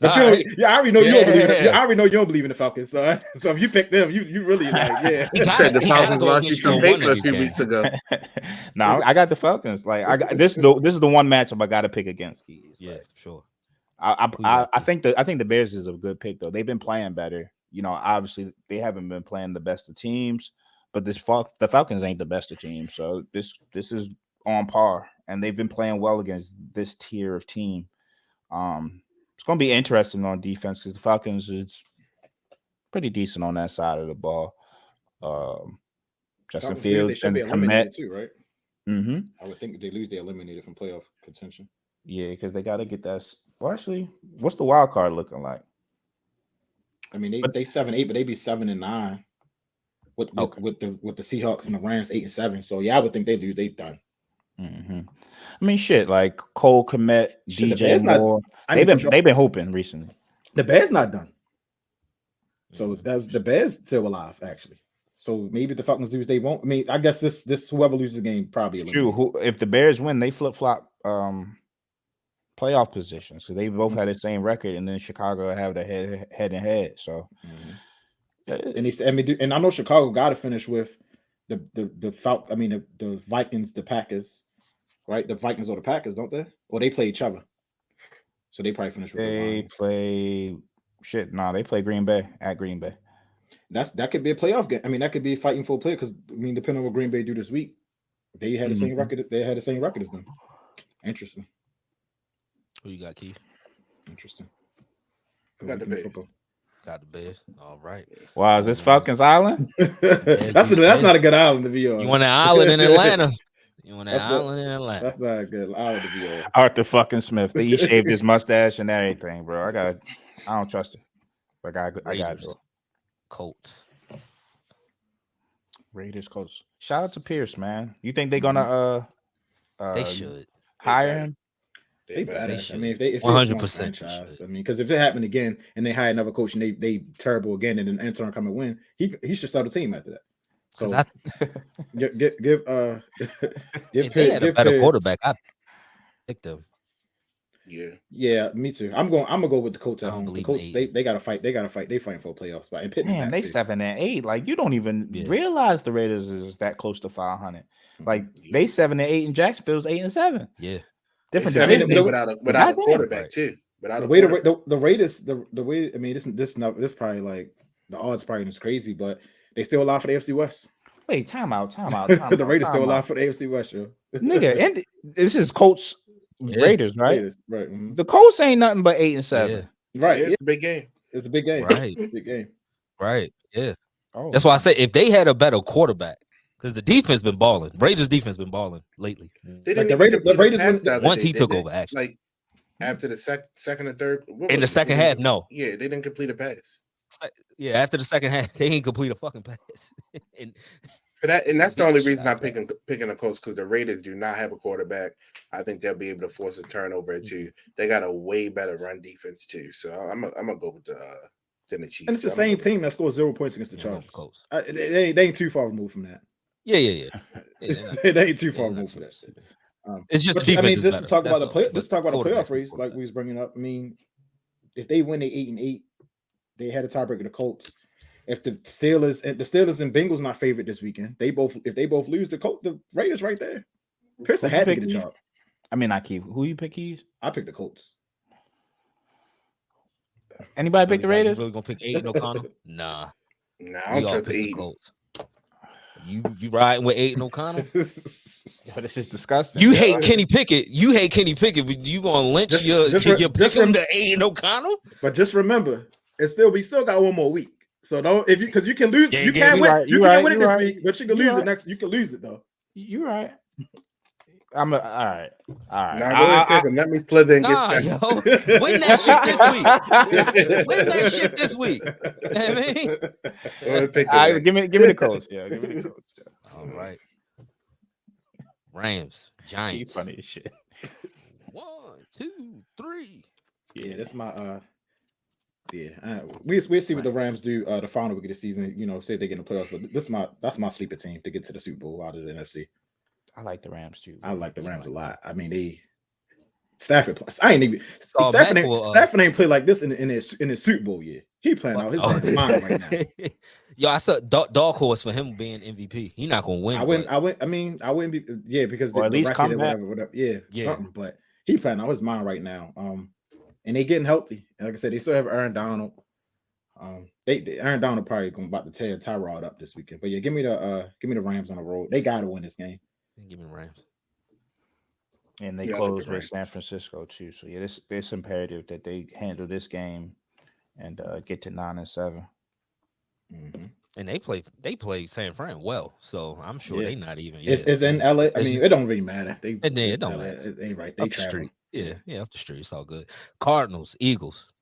But I already know you don't believe it. I already know you don't believe in the Falcons. So if you pick them, you really like, yeah. You said the Falcons lost you some paper a few weeks ago. No, I got the Falcons. Like I got this is the one matchup I got to pick against Keys. Yeah, sure. I think the Bears is a good pick though. They've been playing better. You know, obviously they haven't been playing the best of teams, but the Falcons ain't the best of teams. So this is on par, and they've been playing well against this tier of team. It's going to be interesting on defense because the Falcons is pretty decent on that side of the ball. Justin Fields and Komet too, right? Mm-hmm. I would think if they lose, they eliminated from playoff contention. Yeah, because they got to get that. Well, actually, what's the wild card looking like? I mean, they 7-8, but they be 7-9 with the Seahawks and the Rams 8-7. So yeah, I would think they lose. They done. Mm-hmm. I mean, shit, like Cole Komet, DJ Moore. They've been hoping recently. The Bears not done. So that's the Bears still alive, actually. So maybe the Falcons lose, they won't. I mean, I guess this whoever loses the game probably. True. If the Bears win, they flip flop playoff positions because they both had the same record, and then Chicago have the head and head. So, and I know Chicago got to finish with the Vikings, the Packers. Right, the Vikings or the Packers, don't they? Or they play each other, so they probably finish with. They play they play Green Bay at Green Bay. That could be a playoff game. I mean, that could be fighting for a play because depending on what Green Bay do this week, they had the same record. They had the same record as them. Interesting. Who you got, Keith? Interesting. I got the Bears. Got the Bears. All right. Wow, is this Falcons Island? that's not a good island to be on. You want an island in Atlanta? You want an island in Atlanta? That's not a good island to be on. Arthur fucking Smith. He shaved his mustache and everything, bro. I don't trust it. But I got it. Colts. Raiders, Colts. Shout out to Pierce, man. You think they're gonna they should hire him? They better. I mean, if 100%. I mean, because if it happened again and they hire another coach and they terrible again and then intern come and win, he should start a team after that. So if they had a better quarterback, I picked them. Yeah, me too. I'm gonna go with the Colts I at don't home. The believe in Colts, they gotta fight. They fighting for a playoff spot. And Pittman Man, back they too. 7-8. Like you don't even realize the Raiders is that close to 500. Like Mm-hmm. they 7-8 and Jacksonville's 8-7. Yeah, different. Without a quarterback too. Without the a way quarterback. the Raiders, the way, I mean, this probably like the odds probably is crazy, but they still alive for the AFC West. Wait, time out. The Raiders still alive for the AFC West, yo. Nigga, and this is Colts Raiders, right? Raiders, right. Mm-hmm. The Colts ain't nothing but 8-7. Right. It's a big game. It's a big game. Right. Big game. Right. Yeah. Oh, That's why I say if they had a better quarterback, because the defense been balling. Raiders defense been balling lately. They Like didn't the Raiders once he took over, actually. Like after the second and third. In the second half, no. Yeah, they didn't complete a pass. Yeah, after the second half, they ain't complete a fucking pass. and that's the only reason I'm picking the Colts, because the Raiders do not have a quarterback. I think they'll be able to force a turnover too. They got a way better run defense too. So I'm gonna go with the Chiefs. And it's the same team that scores 0 points against the Chargers. They ain't too far removed from that. Yeah. They ain't too far removed from that shit. It's just defense. I mean, is just better. to talk That's about all. let's talk about the playoff race, like quarterback. we was bringing up. I mean, if they win, they 8-8. They had a tiebreaker, the Colts. If the Steelers and Bengals not favored this weekend, if they both lose, the Raiders right there. Pearson had to get a job. I mean, I keep who you pick. Keys. I picked the Colts. Anybody pick the Raiders? You really gonna pick Aiden O'Connell? Nah, I don't trust the Colts. You riding with Aiden O'Connell? This is disgusting. You hate Kenny Pickett. But you gonna lynch your pick him to Aiden O'Connell? But just remember, we still got one more week. So don't because you can lose. You can't win. You can win it this week, but you can lose it next. You can lose it though. You're right. All right. Now go ahead, let me play and get second. Win that shit this week. Win that shit this week. I mean, give me the Colts. Yeah, give me the Colts. Yeah. All right. Rams, Giants. Funny as shit. 1, 2, 3. Yeah, that's my we'll see what the Rams do the final week of the season. You know, say they get in the playoffs, but that's my sleeper team to get to the Super Bowl out of the NFC. I like the Rams too. I like the Rams a lot. I mean, Stafford ain't played like this in his Super Bowl year. He playing out his mind right now. Yo, I saw dog horse for him being MVP. He not gonna win. I wouldn't be because or at least come back. Whatever. Yeah, something. But he playing out his mind right now. And they getting healthy. Like I said, they still have Aaron Donald. Aaron Donald probably about to tear Tyrod up this weekend. But yeah, give me the Rams on the road. They gotta win this game. Give me the Rams. And they close with San Francisco too. So yeah, it's imperative that they handle this game and get to 9-7. Mm-hmm. And they play San Fran well, so I'm sure they not even. It's in LA. I mean, it don't really matter. It don't matter. It ain't right. They up the street. Yeah, up the street. It's all good. Cardinals, Eagles.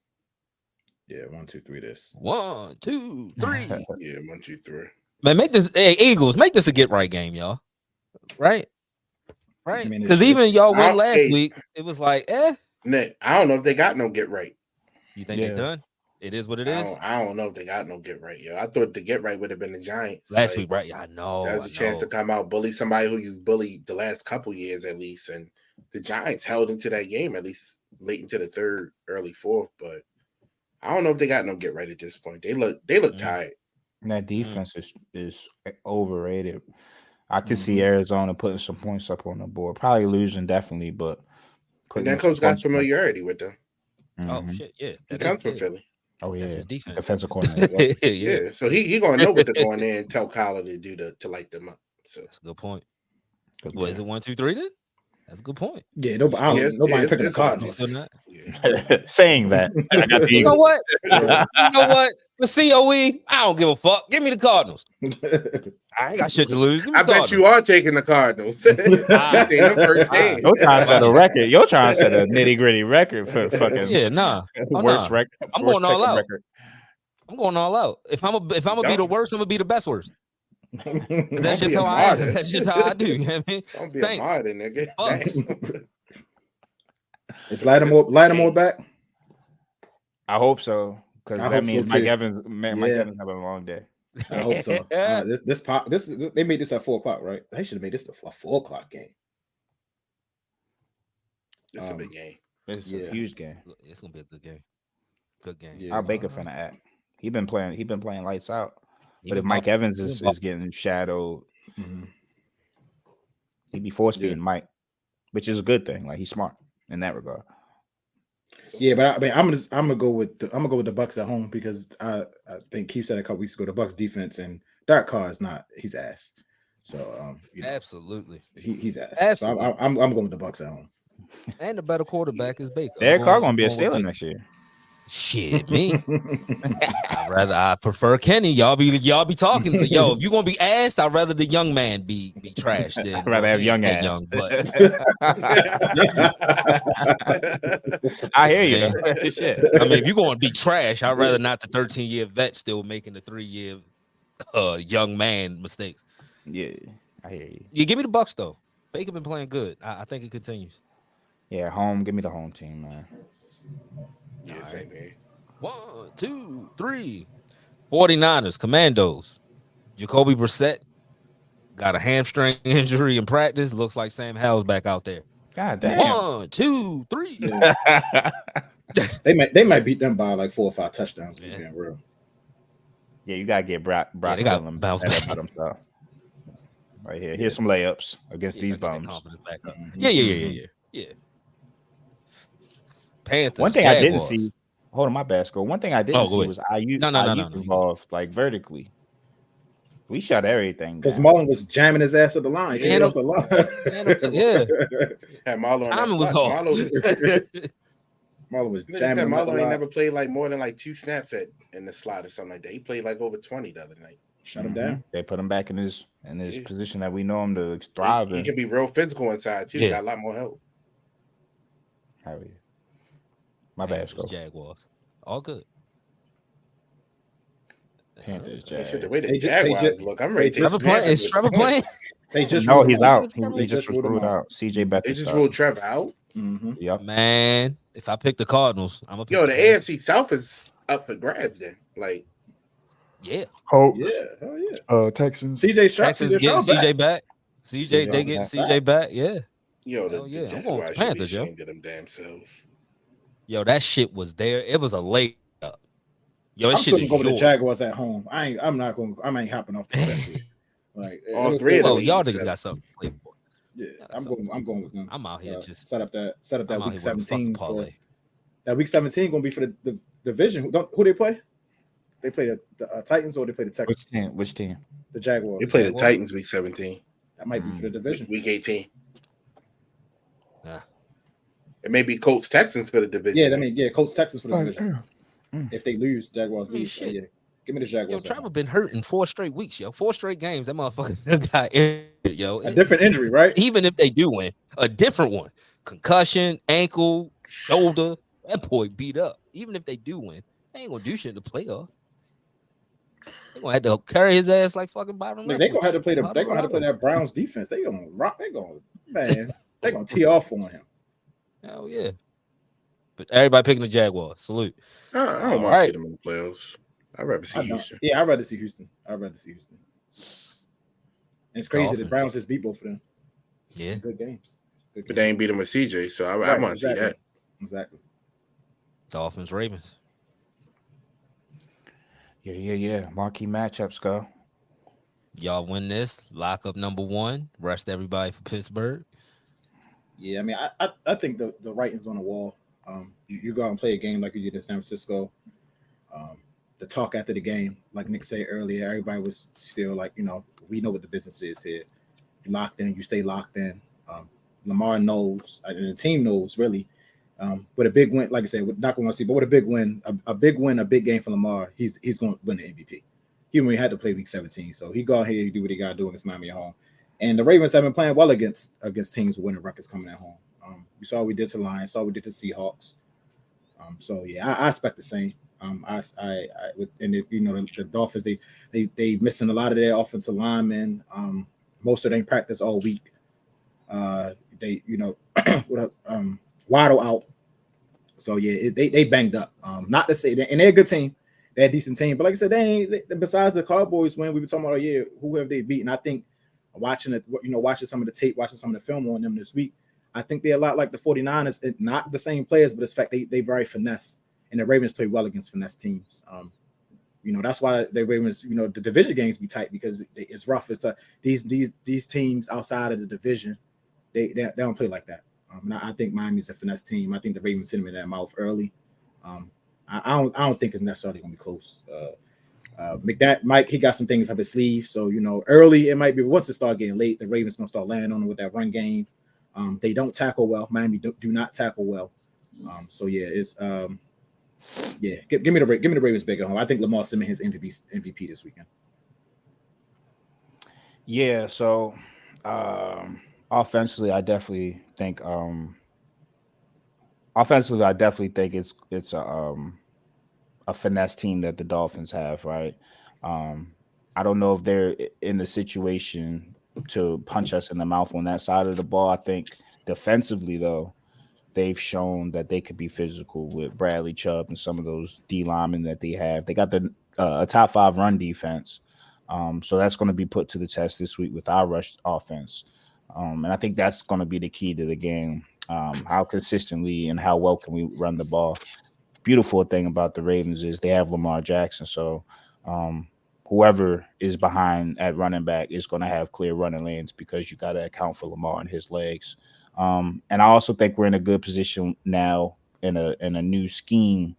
Yeah, 1, 2, 3. This 1, 2, 3. Yeah, 1, 2, 3. Man, Eagles, make this a get right game, y'all. Right? Because even y'all won last week, it was like, Nick, I don't know if they got no get right. You think they're done? It is what it is. I don't know if they got no get right, yo. I thought the get right would have been the Giants last week, right? I know. That was a chance to come out, bully somebody who you bullied the last couple years at least, and the Giants held into that game at least late into the third, early fourth. But I don't know if they got no get right at this point. They look tired. And that defense is overrated. I could see Arizona putting some points up on the board, probably losing definitely, but and that coach got familiarity with them. Oh shit, yeah, he comes from Philly. Oh yeah, that's his defense. Defensive coordinator. yeah, so he gonna know what to go in there and tell Kyler to do to light them up. So that's a good point. What is it? 1, 2, 3 then? That's a good point. Yeah, nobody picking the Cardinals. Saying that, I got the you know what? The COE, I don't give a fuck. Give me the Cardinals. I ain't got shit to lose. I bet you are taking the Cardinals. You're trying to set a record. You're trying to set a nitty gritty record for fucking worst record. I'm going all out. I'm going all out. If I'm gonna be the worst, I'm gonna be the best worst. That's just how I am. That's just how I do. You know what I mean? Don't be a martyr, nigga. Is Lattimore back? I hope so, because that means Mike Evans having a long day. I hope so. They made this at 4:00, right? They should have made this a 4:00 game. It's a big game. It's Yeah. a huge game. It's gonna be a good game. Good game. Yeah. Our Baker finna act. He been playing lights out. But Even if Mike Evans even is getting shadowed, Mhm. he'd be force Yeah. feeding Mike, which is a good thing. Like he's smart in that regard. Yeah, but I mean, I'm gonna go with the Bucks at home because I think Keith said a couple weeks ago the Bucks defense and Derek Carr is not he's ass. So absolutely. he's ass. Absolutely. So I'm going with the Bucks at home. And the better quarterback is Baker. Derek Carr gonna be a I'm going with Steeler Baker. next year. Shit, me. I prefer Kenny. Y'all be talking. Yo, if you gonna be ass, I'd rather the young man be trash than I'd rather have young ass. young, but I hear you. Man. Though. Shit. I mean, if you're gonna be trash, I'd rather not the 13-year vet still making the 3-year young man mistakes. Yeah, I hear you. You give me the Bucks though. Baker been playing good. I think it continues. Yeah, home. Give me the home team, man. Yeah, same here. 1, 2, 3. 49ers, Commandos. Jacoby Brissett got a hamstring injury in practice. Looks like Sam Howell's back out there. God damn. 1, 2, 3. They might beat them by like 4 or 5 touchdowns. Yeah. Being real. Yeah, you gotta get Brock they got Purdy bounce better back. by themselves. Right here. Here's some layups against these Get that bums. confidence back up. Mhm. Yeah. Panthers. One thing I didn't Jaguars. see. Hold on, my bad, Scoe. One thing I Oh, didn't go see ahead. was Ayuk No. involved, like vertically. We shut everything Because down. Mullen was jamming his ass at the line. Yeah, Off the line. Yeah. Had Marlo on Timing that was spot. off. Marlon was Marlo jamming. Marlo ain't never played like more than like 2 snaps in the slot or something like that. He played like over 20 the other night. Shut him down. They put him back in his Yeah. position that we know him to thrive He in. can be real physical inside too. Yeah. Got a lot more help. Hell yeah. My bad, Panthers, Scoe. Jaguars. All good. Panthers, Man, Jags. shit, the way the They ju- Jaguars they ju- look, I'm ready to Trevor take playing? Panthers Is with Trevor points. playing? They just No, ruled he's him out. They He just was ruled out. CJ Beathard. They just started. ruled Trevor out. Mm-hmm. Yep. Man, if I pick the Cardinals, I'm gonna pick Yo, the Panthers. AFC South is up for grabs then. Like, Yeah. Hope. Yeah, hell yeah. Texans. CJ Stroud. Texans getting CJ back. CJ, CJ they getting back. CJ back. Yeah. yo, Hell the yeah, I'm going with Jaguars the should be Panthers, yo. ashamed of them damn selves. Yo, that shit was there. It was a late up. Yo, I'm that shit still is gonna go with the yours. Jaguars at home. I ain't hopping off the set here. Like All it'll three of feel- Well, them y'all eating niggas seven. got something to play for. Yeah, Yeah, I'm going with them. I'm out here just set up that I'm out week here with a 17 fucking for parlay. that week 17 gonna be for the division. Who they play? They play the Titans or they play the Texans? Which team? The Jaguars. They play the Jaguars? Titans week 17, That might be for the division. week 18. Nah. It may be Colts Texans for the division. Yeah, Colts Texans for the division. Mm. If they lose, Jaguars I mean, lose. shit. Yeah. Give me the Jaguars. Yo, at Trevor home. been hurting 4 straight weeks, yo. 4 straight games. That motherfucker got injured, yo. A different injury, right? Even if they do win, a different one. Concussion, ankle, shoulder. That boy beat up. Even if they do win, they ain't gonna do shit in the playoff. They gonna have to carry his ass like fucking Byron. Like, they gonna have to play Leftwich. they gonna have to play that Browns defense. They gonna rock. They gonna tee off on him. Hell yeah. But everybody picking the Jaguars. Salute. I don't want to Alright. see them in the playoffs. I'd rather see Houston. Yeah, I'd rather see Houston. And it's crazy Dolphins. the Browns just beat both of them. Yeah. Good games. But they ain't beat them with CJ, so I Right, want to see that. Exactly. Dolphins, Ravens. Yeah. Marquee matchups, go. Y'all win this. Lock up number 1. Rest everybody for Pittsburgh. Yeah, I mean, I think the writing's on the wall. You go out and play a game like you did in San Francisco. The talk after the game, like Nick said earlier, everybody was still like, we know what the business is here. You locked in, you stay locked in. Lamar knows, and the team knows really. With a big win, like I said, not going to see, but with a big win, a big game for Lamar, he's going to win the MVP. He only had to play week 17, so he go out here, do what he got to do against Miami at home. And the Ravens have been playing well against teams with winning records coming at home. We saw what we did to Lions, saw what we did to Seahawks. So yeah, I expect the same. The Dolphins, they missing a lot of their offensive linemen. Most of them practice all week. Waddle out. So yeah, they banged up. Not to say that, and they're a good team. They're a decent team, but like I said, besides the Cowboys when we were talking about, who have they beaten? I think watching some of the tape, watching some of the film on them this week, I think they're a lot like the 49ers. It's not the same players, but it's fact they very finesse, and the Ravens play well against finesse teams. That's why the Ravens, the division games be tight because it's rough. It's these teams outside of the division, they don't play like that. And I think Miami's a finesse team. I think the Ravens hit him in that mouth early. I don't think it's necessarily going to be close. Mike, he got some things up his sleeve. So, early it might be. Once it start getting late, the Ravens going to start landing on them with that run game. They don't tackle well. Miami do not tackle well. It's give me the Ravens big at home. I think Lamar Simmons his MVP this weekend. Yeah. So offensively, I definitely think it's a finesse team that the Dolphins have, right? I don't know if they're in the situation to punch us in the mouth on that side of the ball. I think defensively, though, they've shown that they could be physical with Bradley Chubb and some of those D linemen that they have. They got a top 5 run defense. So that's going to be put to the test this week with our rush offense. And I think that's going to be the key to the game. How consistently and how well can we run the ball? Beautiful thing about the Ravens is they have Lamar Jackson. So whoever is behind at running back is going to have clear running lanes because you got to account for Lamar and his legs. And I also think we're in a good position now in a new scheme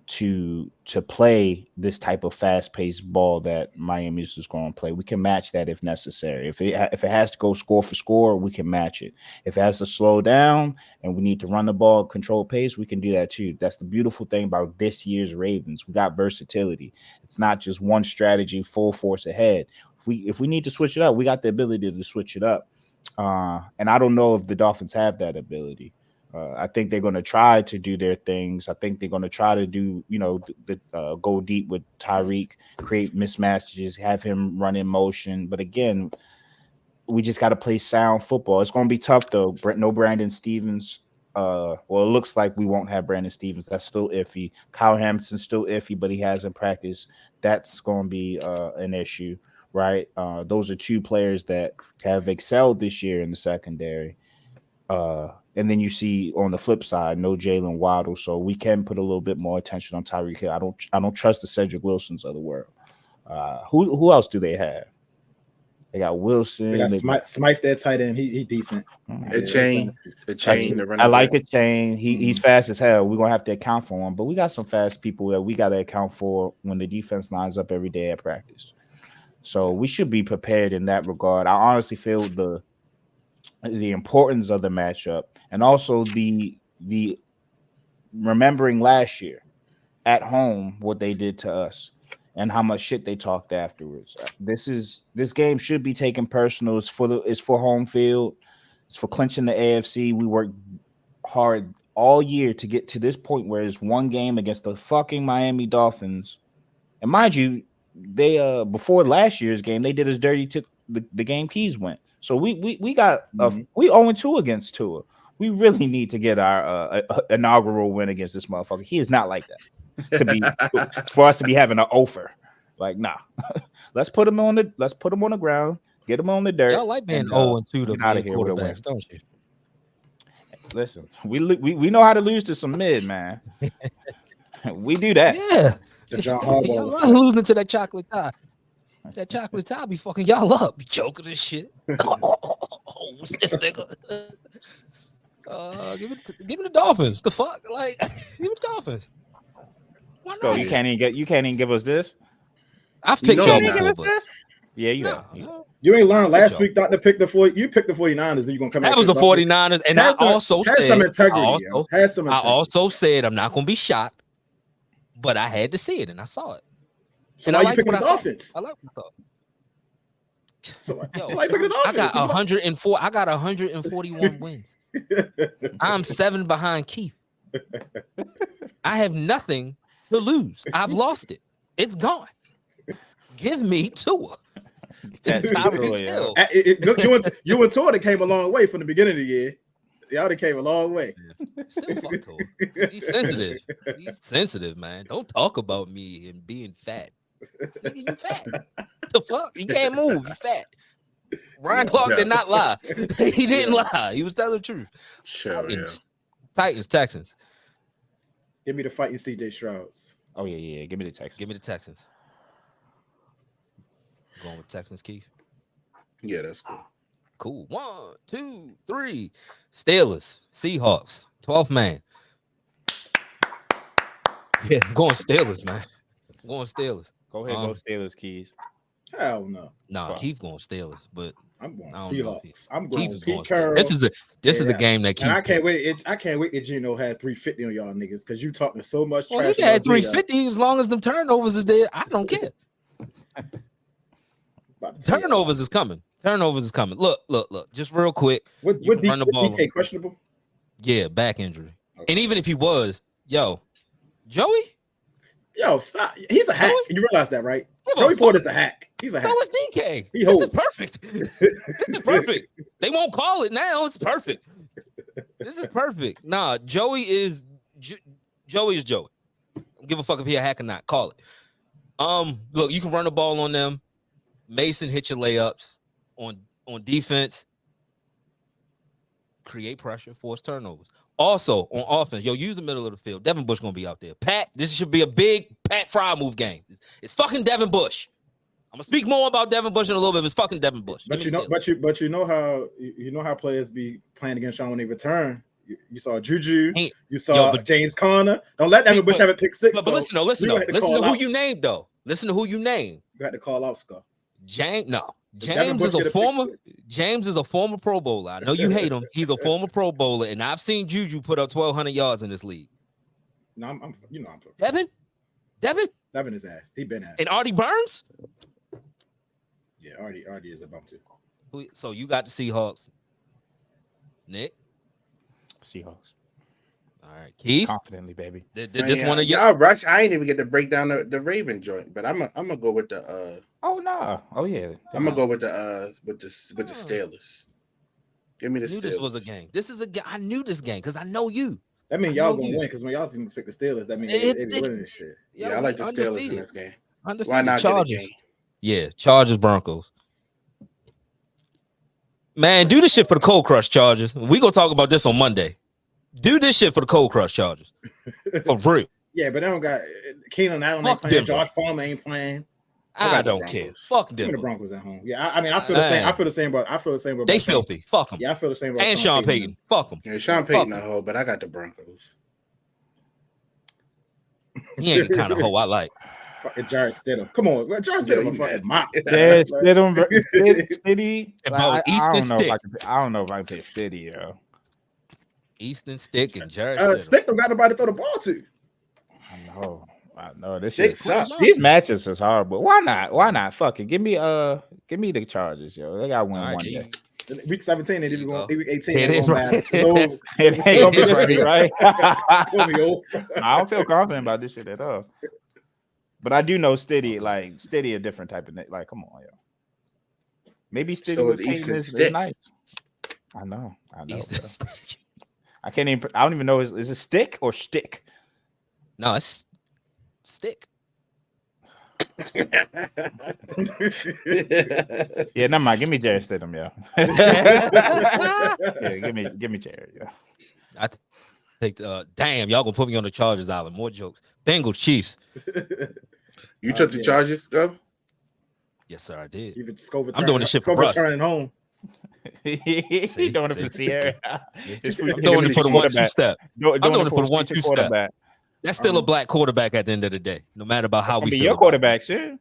to play this type of fast-paced ball that Miami is going to play. We can match that if necessary. If it has to go score for score, we can match it. If it has to slow down and we need to run the ball, control pace, we can do that too. That's the beautiful thing about this year's Ravens. We got versatility. It's not just one strategy, full force ahead. If we need to switch it up, we got the ability to switch it up. And I don't know if the Dolphins have that ability. I think they're going to try to do their things. I think they're going to try to do, go deep with Tyreek, create mismatches, have him run in motion. But again, we just got to play sound football. It's going to be tough, though. No Brandon Stevens. It looks like we won't have Brandon Stevens. That's still iffy. Kyle Hamilton's still iffy, but he hasn't practiced. That's going to be an issue, right? Those are 2 players that have excelled this year in the secondary. And then you see on the flip side, no Jalen Waddle, so we can put a little bit more attention on Tyreek Hill. I don't trust the Cedric Wilsons of the world. Who else do they have? They got Wilson. They got Smythe, their tight end. He decent. The chain. I like a chain. He's fast as hell. We're gonna have to account for him, but we got some fast people that we got to account for when the defense lines up every day at practice. So we should be prepared in that regard. I honestly feel the importance of the matchup and also the remembering last year at home what they did to us and how much shit they talked afterwards. This game should be taken personal. It's for home field. It's for clinching the AFC. We worked hard all year to get to this point where it's one game against the fucking Miami Dolphins. And mind you, they before last year's game, they did us dirty to the game Keys went. So we got we 0-2 against Tua. We really need to get our inaugural win against this motherfucker. He is not like that for us to be having an offer. Like, nah. let's put him on the ground, get him on the dirt. Y'all like being 0-2 to get out of be here with a win, quarterbacks, don't you? Listen, we know how to lose to some mid, man. We do that. Yeah. Y'all losing to that chocolate tie. That chocolate tie be fucking y'all up. Joking and shit. What's this nigga? Give me the Dolphins. The fuck? Like, give me the Dolphins. Why not? So you can't even give us this? I've picked y'all before, but yeah, you no, have. You ain't learned last week not to pick the 40. You picked the 49ers, and you're gonna come. That was the 49ers, and I also said some integrity. I also said I'm not gonna be shocked, but I had to see it, and I saw it. So and I like what I saw. I like what I thought. So I got 104. I got 141 wins. I'm 7 behind Keith. I have nothing to lose. I've lost it. It's gone. Give me Tua. That's you and Tua came a long way from the beginning of the year. Y'all came a long way. Still fuck Tua. He's sensitive. He's sensitive, man. Don't talk about me and being fat. Nigga, you fat. The fuck? You can't move. You fat. Brian Clark did not lie. He didn't lie. He was telling the truth. Sure, Titans, Texans. Give me the fighting CJ Strouds. Oh yeah. Give me the Texans. Give me the Texans. Going with Texans, Keith. Yeah, that's cool. Cool. 1, 2, 3. Steelers, Seahawks, 12th man. Yeah, I'm going Steelers, man. I'm going Steelers. Go ahead, go Steelers, Keys. Hell no. Nah, Keith going Steelers, but I'm going I don't know. Seahawks. I'm going Keith is Pete going Carroll. This is a game that Keith. And I can't wait. I can't wait that Gino had 350 on y'all niggas because you talking so much trash. Well, he had 350 as long as the turnovers is there. I don't care. Turnovers is coming. Turnovers is coming. Look. Just real quick. What run the ball. DK questionable? Yeah, back injury. Okay. And even if he was, Joey? Yo, stop. He's a hack. Joey? You realize that, right? Joey Porter's a hack. He's a hack. So is DK. He This holds. is perfect. This is perfect. They won't call it now. It's perfect. This is perfect. Nah, Joey is Joey. Don't give a fuck if he a hack or not. Call it. Look, you can run the ball on them. Mason hit your layups on defense. Create pressure, force turnovers. Also on offense, use the middle of the field. Devin Bush gonna be out there. Pat, this should be a big Pat Fry move game. It's fucking Devin Bush. I'm gonna speak more about Devin Bush in a little bit. It's fucking Devin Bush. But you know how players be playing against Sean when they return. You saw Juju. You saw James Conner. Don't let Devin Bush have a pick six. But listen to who you named though. Listen to who you named. You had to call out Scoe. James is a former Pro Bowler. I know you hate him. He's a former Pro Bowler, and I've seen Juju put up 1,200 yards in this league. No, I'm Devin his ass. He been ass. And Artie Burns. Yeah, Artie is a bump too. So you got the Seahawks. Nick. Seahawks. All right, Keith. Confidently, baby. This one of y'all rush. I ain't even get to break down the the joint, but I'm gonna go with the. Oh no! Oh yeah. I'm gonna go with the Steelers. Give me the Steelers. This was a game. This is a game. I knew this game because I know you. That means y'all gonna win because when y'all teams pick the Steelers, that means they be winning this shit. Yeah, I like the Steelers in this game. Undefeated. Why not Chargers? get a game? Yeah, Chargers, Broncos. Man, do this shit for the Cold Crush Chargers. We gonna talk about this on Monday. Do this shit for the Cold Crush Chargers. For real. Yeah, but they don't got Keenan Allen ain't playing. Josh Palmer ain't playing. I don't care. Fuck them. The Broncos at home. Yeah, I mean, I feel the same. I feel the same about. They filthy. Fuck them. Yeah, I feel the same about. And Sean Payton. Fuck them. Yeah, Sean Payton a hoe, but I got the Broncos. He ain't the kind of hoe I like. Fucking Jared Stidham. Come on, Jared Stidham a fucking mop. Jared Stidham, City. I don't know if I can pick City, yo. Easton Stick and Jared Stick don't got nobody to throw the ball to. I know this shit sucks. These matchups is horrible. Why not? Fuck it. Give me the Chargers, yo. They got one day. Week 17, they even going week 18. It is right. It ain't right. I don't feel confident about this shit at all. But I do know Steady a different type of like. Come on, yo. Maybe Steady with Payton is nice. I know. I can't even. I don't even know. Is it stick or shtick? No, it's stick. Yeah, never mind. Give me Jared Stidham, yo. Yeah, give me Jared, yo. I take damn. Y'all gonna put me on the Chargers Island. More jokes. Bengals, Chiefs. You took the Chargers, though. Yes, sir. I did. I'm doing this shit for Russ. Returning home. He's doing it for Sierra. I'm doing it for the 1-2 step. I'm doing it for the 1-2 step. That's still a black quarterback at the end of the day, no matter about how we feel. Your quarterback, shit.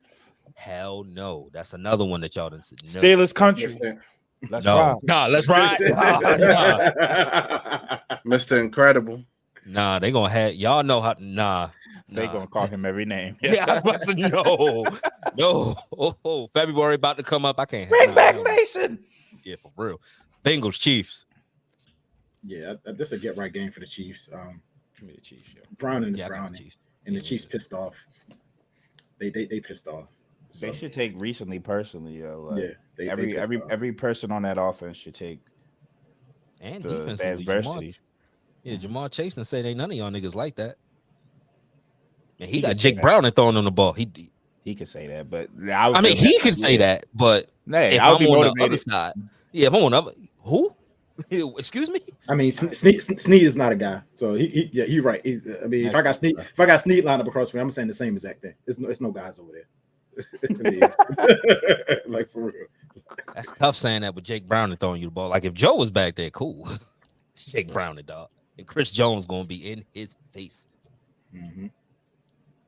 Hell no. That's another one that y'all didn't see. No. Steelers country. Let's ride. Let's ride. Mr. Incredible. Nah, they gonna have y'all know how. Nah. They gonna call him every name. Yeah, I was about to no. Oh, February about to come up. I can't. Bring back Mason. Yeah, for real. Bengals, Chiefs. Yeah, this is a get right game for the Chiefs. Give me the Chiefs. Yo. Browning is Browning, and the Chiefs pissed off. They pissed off. So. They should take recently personally, yo. Like, yeah, every person on that offense should take and the defensively. adversity. Jamar Chase and said ain't none of y'all niggas like that. And he got Jake Brown and throwing on the ball. He he could say that, but I mean, he could say that, but Hey, if I'll I'm be on motivated. the other side, if I'm on the other, who? Excuse me. I mean, Snead is not a guy, so he's right. I mean, if I got Snead lined up across from me, I'm saying the same exact thing. It's no guys over there. Like for real. That's tough saying that with Jake Brown and throwing you the ball. Like if Joe was back there, cool. It's Jake Brown and dog, and Chris Jones gonna be in his face. Mm-hmm.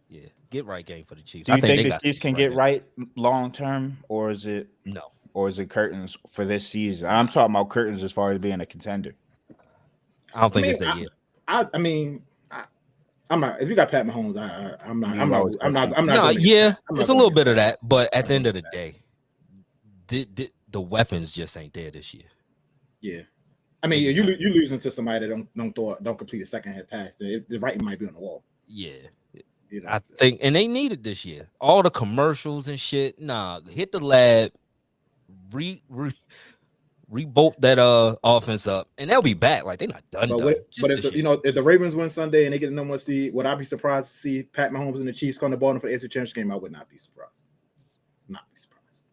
Yeah, get right game for the Chiefs. Do you think they the Chiefs can get right long term, or is it no? Or is it curtains for this season? I'm talking about curtains as far as being a contender. I don't think it's that year. I mean, I'm not. If you got Pat Mahomes, I'm not. No, yeah, it's a little bit of that, but at the end of the day, the weapons just ain't there this year. Yeah, I mean, you losing to somebody that don't complete a second head pass. The writing might be on the wall. Yeah, you know. I think, and they need it this year. All the commercials and shit. Nah, hit the lab, rebolt that offense up, and they'll be back. Like they're not done. But if the Ravens win Sunday and they get the number one seed, would I be surprised to see Pat Mahomes and the Chiefs come to Baltimore for the AFC Championship game? I would not be surprised. Not be surprised.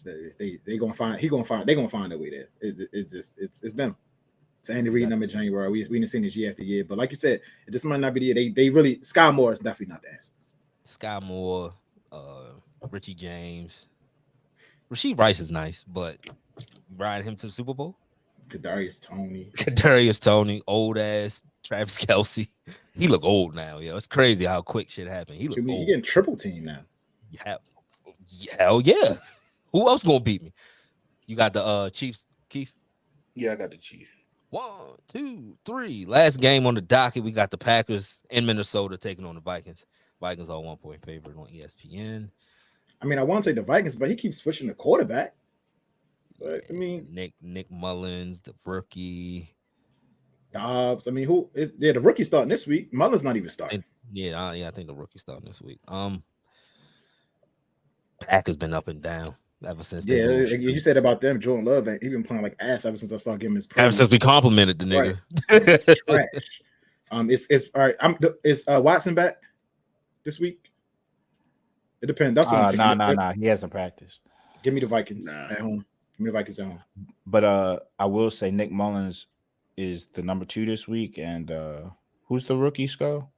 They're gonna find a way there. It's them. It's Andy Reid number January. We didn't see this year after year, but like you said, this might not be the year. They really Sky Moore is definitely not the answer. Sky Moore, Richie James, Rasheed Rice is nice, but riding him to the Super Bowl. Kadarius Toney, old ass Travis Kelce. He look old now, yo. It's crazy how quick shit happened. He getting triple team now. Yeah, hell yeah. Who else gonna beat me? You got the Chiefs, Keith? Yeah, I got the Chiefs. 1, 2, 3. Last game on the docket, we got the Packers in Minnesota taking on the Vikings. Vikings are 1-point favorite on ESPN. I mean, I want to say the Vikings, but he keeps switching the quarterback. But I mean, Nick Mullins, the rookie. Dobbs. I mean, the rookie starting this week. Mullins not even starting. I think the rookie starting this week. Packers been up and down ever since. Yeah, you said about them, Jordan Love, he been playing like ass ever since I started giving his. Ever since we complimented the nigga. Right. Trash. It's all right. Is Watson back this week? It depends. That's what nah. He hasn't practiced. Give me the Vikings at home. Give me the Vikings at home. But I will say Nick Mullins is the number 2 this week, and who's the rookie, Scoe?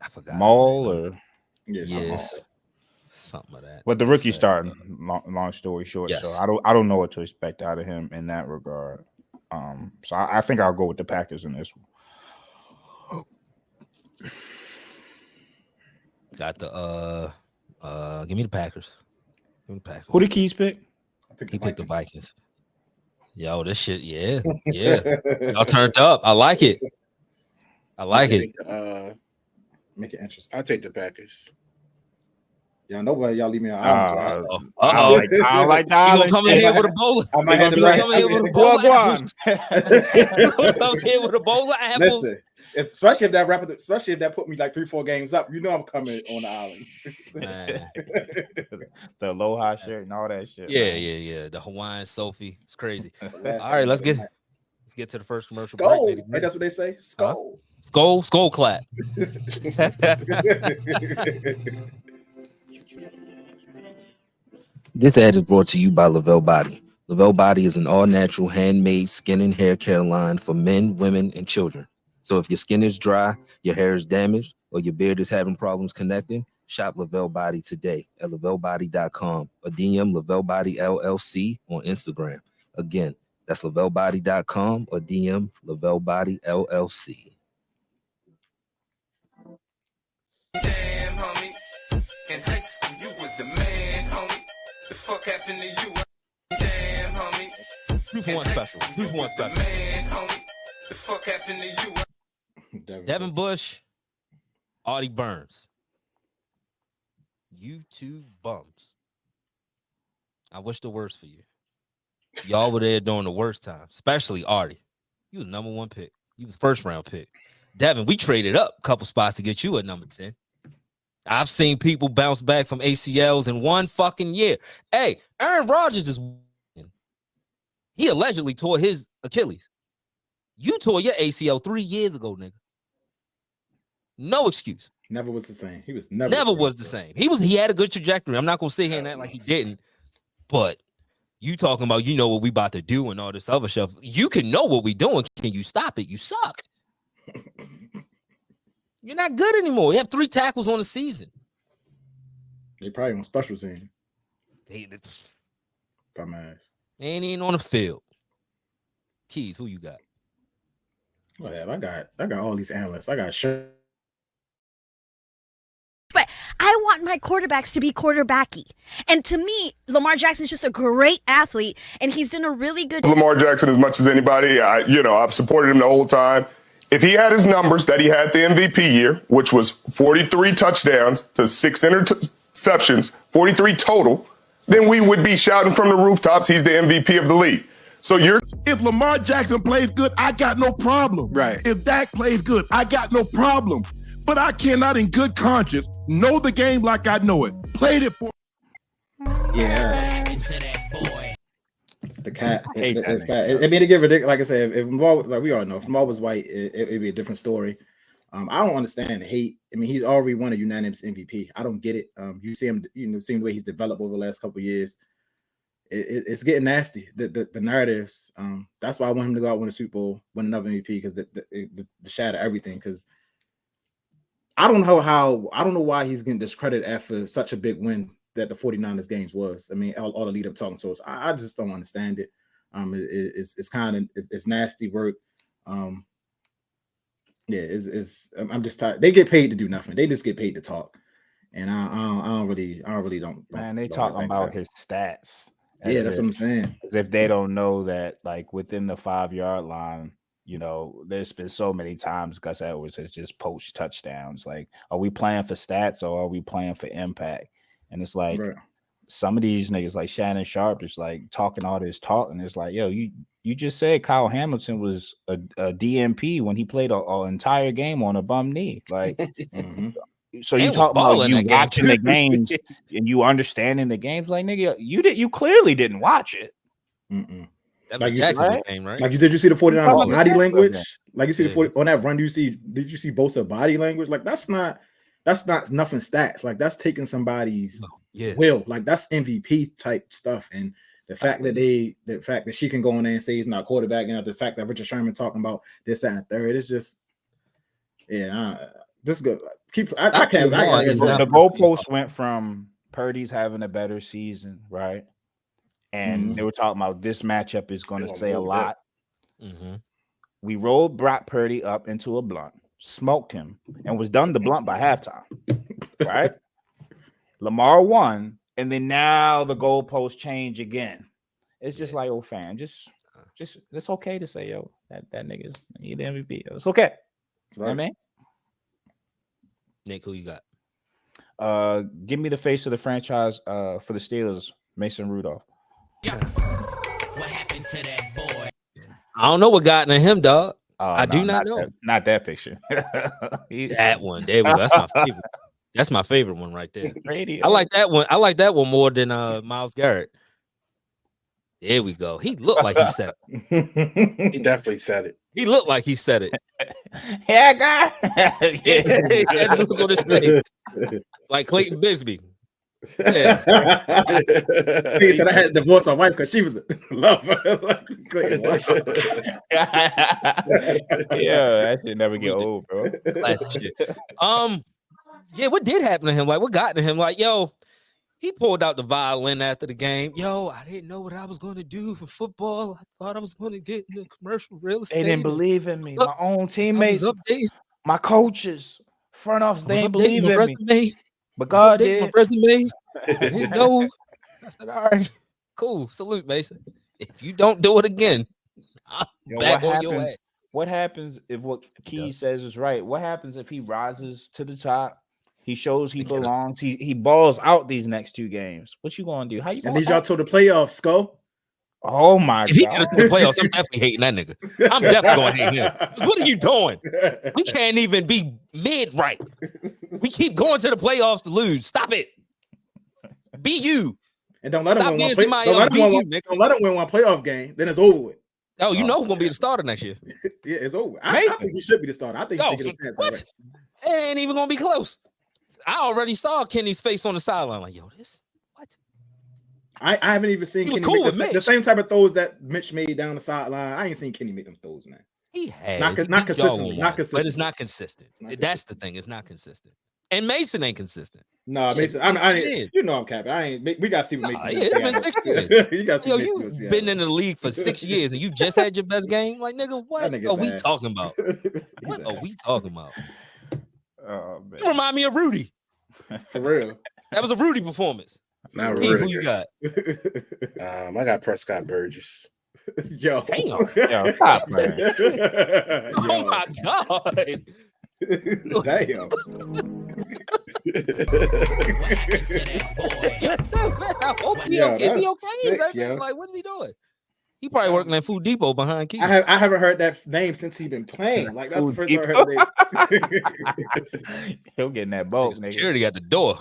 I forgot. Maul or yes. Something like that. But the rookie starting. Long story short, yes. So I don't know what to expect out of him in that regard. So I think I'll go with the Packers in this one. Got the give me the Packers. Who did Keys pick? He picked the Vikings. Yo, this shit, yeah. Y'all turned up. I like it. Make it interesting. I'll take the Packers. Y'all know where y'all leave me on islands, right? I don't like that. You gonna come in here with a bowler? I might have to come in here with a bowler. Come here with a bowler. Listen, especially if that put me like 3-4 games up, you know I'm coming on the island. The Aloha shirt and all that shit. Yeah. The Hawaiian Sophie. It's crazy. All right, let's get to the first commercial break. Hey, that's what they say. Scoe. Skull clap. This ad is brought to you by Lavelle Body. Lavelle Body is an all-natural, handmade skin and hair care line for men, women, and children. So if your skin is dry, your hair is damaged, or your beard is having problems connecting, shop Lavelle Body today at lavellebody.com or DM Lavelle Body LLC on Instagram. Again, that's lavellebody.com or DM Lavelle Body LLC. Damn, homie. In high school, you was the man, homie. The fuck happened to you? Damn, homie. 2-for-1 special. 2-for-1 special. Man, homie. The fuck happened to you? Devin Bush, Artie Burns. You two bums. I wish the worst for you. Y'all were there during the worst time, especially Artie. You was number 1 pick. You was first round pick. Devin, we traded up a couple spots to get you at number 10. I've seen people bounce back from ACLs in 1 fucking year. Hey, Aaron Rodgers is he allegedly tore his Achilles. You tore your ACL 3 years ago, nigga. No excuse. Never was the same. He was never was the same. He had a good trajectory. I'm not gonna sit here and act like he didn't, but you talking about what we about to do and all this other stuff. You can know what we doing. Can you stop it? You suck. You're not good anymore. You have 3 tackles on the season. They probably on special team. It's dumbass. Ain't even on the field. Keys, who you got? Whatever. I got all these analysts. I got sure. But I want my quarterbacks to be quarterbacky. And to me, Lamar Jackson's just a great athlete, and he's done a really good Lamar Jackson as much as anybody. I've supported him the whole time. If he had his numbers that he had the MVP year, which was 43 touchdowns to 6 interceptions, 43 total, then we would be shouting from the rooftops, he's the MVP of the league. So if Lamar Jackson plays good, I got no problem. Right. If Dak plays good, I got no problem. But I cannot in good conscience know the game like I know it. Played it for. Yeah. The cat. It made it get ridiculous. Like I said, if Lamar, like we all know, if Lamar was white, it'd be a different story. I don't understand the hate. I mean, he's already won a unanimous MVP. I don't get it. You see him, seeing the way he's developed over the last couple of years. It's getting nasty. The narratives. That's why I want him to go out and win a Super Bowl, win another MVP, because the shatter everything. Because I don't know why he's getting discredited after such a big win that the 49ers games was. I mean, all the lead up talking to us. I just don't understand it. It's kind of it's nasty work. I'm just tired. They get paid to do nothing. They just get paid to talk. And I don't really don't. Man, they talking about his stats. Yeah, that's what I'm saying. As if they don't know that, like, within the 5-yard line, there's been so many times Gus Edwards has just poached touchdowns. Like, are we playing for stats or are we playing for impact? And it's like some of these niggas, like Shannon Sharp, is like talking all this talk, and it's like, yo, you just said Kyle Hamilton was a DMP when he played an entire game on a bum knee. Like, so you talk about you watching the games and you understanding the games. Like, nigga, you clearly didn't watch it. Like you Jackson game, right? Like did you see the 49ers body language? Like you see the 40 on that run, did you see Bosa body language? Like that's not nothing stats. Like that's taking somebody's will. Like that's MVP type stuff. And the fact that she can go in there and say he's not quarterback, and the fact that Richard Sherman talking about this, that, and third, it's just this good. I can't. The goalpost went from Purdy's having a better season, right? And they were talking about this matchup is going to say a lot. We rolled Brock Purdy up into a blunt, smoked him, and was done the blunt by halftime. Right? Lamar won, and then now the goalposts change again. It's just like, old fan, just it's okay to say, yo, that nigga's the MVP. It's okay. You know what I mean? Nick, who you got? Give me the face of the franchise for the Steelers, Mason Rudolph. What happened to that boy? I don't know what got into him, dog. I do not know. Not that picture. That one. There we go. That's my favorite. That's my favorite one right there. I like that one. I like that one more than Myles Garrett. There we go. He looked like he said it. He definitely said it. He looked like he said it. Yeah, guy. Yeah, look on his face. Like Clayton Bigsby. Yeah. He said I had to divorce my wife because she was a lover. Yeah, that shit never get old, bro. Classic shit. Yeah, what did happen to him? Like, what got to him? Like, yo, he pulled out the violin after the game. Yo, I didn't know what I was going to do for football. I thought I was going to get into commercial real estate. They didn't believe in me. My own teammates, my coaches, front office, they didn't believe in me. But God did. My resume. I didn't know. I said, all right, cool. Salute, Mason. If you don't do it again, I'm back on your ass. What happens if what Key says is right? What happens if he rises to the top? He shows he belongs. He balls out these next 2 games. What you gonna do? How you gonna lead y'all to the playoffs, Scoe? Oh my God! If he gets to the playoffs, I'm definitely hating that nigga. I'm definitely going to hate him. What are you doing? We can't even be mid right. We keep going to the playoffs to lose. Stop it. Be you. And don't let him win don't let him win one playoff game. Then it's over with. Oh, you know who's gonna be the starter next year? Yeah, it's over. I think he should be the starter. I think he should get a chance. It ain't even gonna be close. I already saw Kenny's face on the sideline. Like, yo, this what? I haven't even seen He was Kenny cool make with the Mitch. same type of throws that Mitch made down the sideline. I ain't seen Kenny make them throws, man. He has Not He consistently, doggone not one, but it's consistently. not consistent. Not That's the thing. It's not consistent. And Mason ain't consistent. No, Shit, Mason. it's been I 6 ain't. years. You know I'm capping. I ain't. We got to see what Nah, Mason. yeah, it's been 6 years. You got to see. Yo, Mason you do in been Seattle. in the league for 6 years and you just had your best game? Like, nigga, what That nigga's are we ass. talking about? What He's are ass. we talking about? Oh man. You remind me of Rudy. For real. That was a Rudy performance. Not Keith, who really. you got? I got Prescott Burgess. Yo. Damn. Yo, stop, man. Oh my God. Damn. What happened to that boy? I hope he Yo, okay. Is he that's okay? Is sick, everything yo. like, what is he doing? He probably working at Food Depot behind Keith. I haven't heard that name since he been playing. Like that's the first time I heard the name. He'll get in that boat, Security at the door.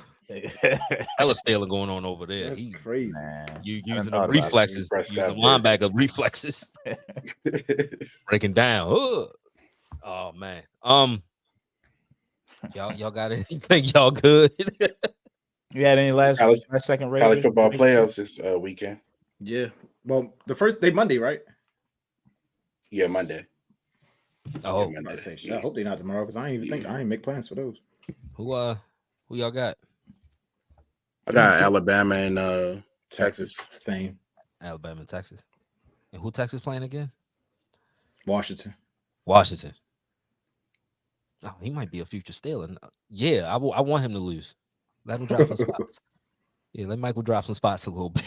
Hella stealing going on over there. That's He crazy. Man, you I done using thought the about it. reflexes, Prescott using Burgess. linebacker reflexes, breaking down. Ugh. Oh man. Y'all got anything? Y'all good? You had any last second rating? College football playoffs this weekend. Yeah. Well, the first day Monday, right? Yeah, Monday. Oh, Yeah, Monday. I say shit. I hope they not tomorrow because I ain't even think I ain't make plans for those. who y'all got? I got Alabama and Texas. Same. Alabama and Texas. And who Texas playing again? Washington. Washington. Oh, he might be a future Steeler. Yeah, I want him to lose. Let him drop some spots. Yeah, let Michael drop some spots a little bit.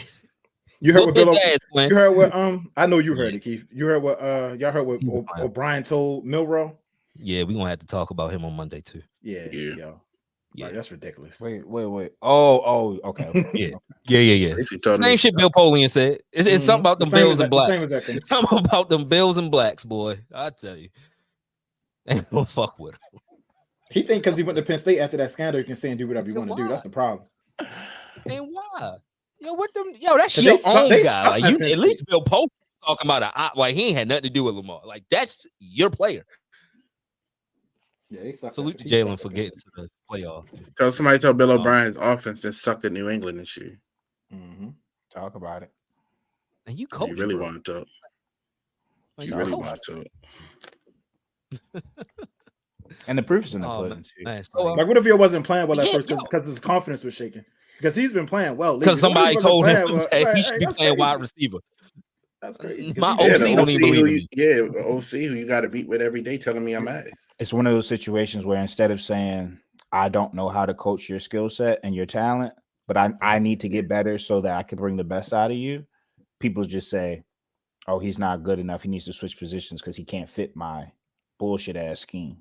You heard Whoop what his Bill? ass, Quinn. You heard what? I know you heard Yeah. it, Keith. You heard what? Y'all heard what He was fine. O'Brien told Milrow? Yeah, we're gonna have to talk about him on Monday too. Yeah. Yeah. Yo. Yeah. Like, that's ridiculous. Wait. Oh, okay. Yeah. Basically told Same me shit Bill Polian said. It's something about them Bills and The same blacks. exact thing. Something about them Bills and blacks, boy. I tell you. Ain't no fuck with him. He think because he went to Penn State after that scandal, he can say and do whatever you want to do. That's the problem. And why? Yo, what them? Yo, that's 'Cause your they suck- own they guy. suck Like at you, Penn at State. least Bill Pope talking about like he ain't had nothing to do with Lamar. Like that's your player. Yeah, they suck. Salute to He Jalen suck for at getting Penn to the playoff. Tell somebody tell Bill O'Brien's offense that sucked at New England this year. State. Mhm. Talk about it. And you coach, You really bro. want to. Like, You really coach. want to. And the proof is in the Oh, pudding too. man, so, Like, what if he wasn't playing well at Yeah, first yo. because his confidence was shaking? Because he's been playing well. because lately. somebody He wasn't told him playing well. that Right, he should be that's playing wide crazy. receiver. That's crazy. 'cause My he did OC that. don't even believe in me. the OC who you got to beat with every day telling me I'm ass. It's one of those situations where instead of saying, I don't know how to coach your skill set and your talent, but I need to get better so that I can bring the best out of you, people just say, oh, he's not good enough. He needs to switch positions because he can't fit my bullshit ass scheme.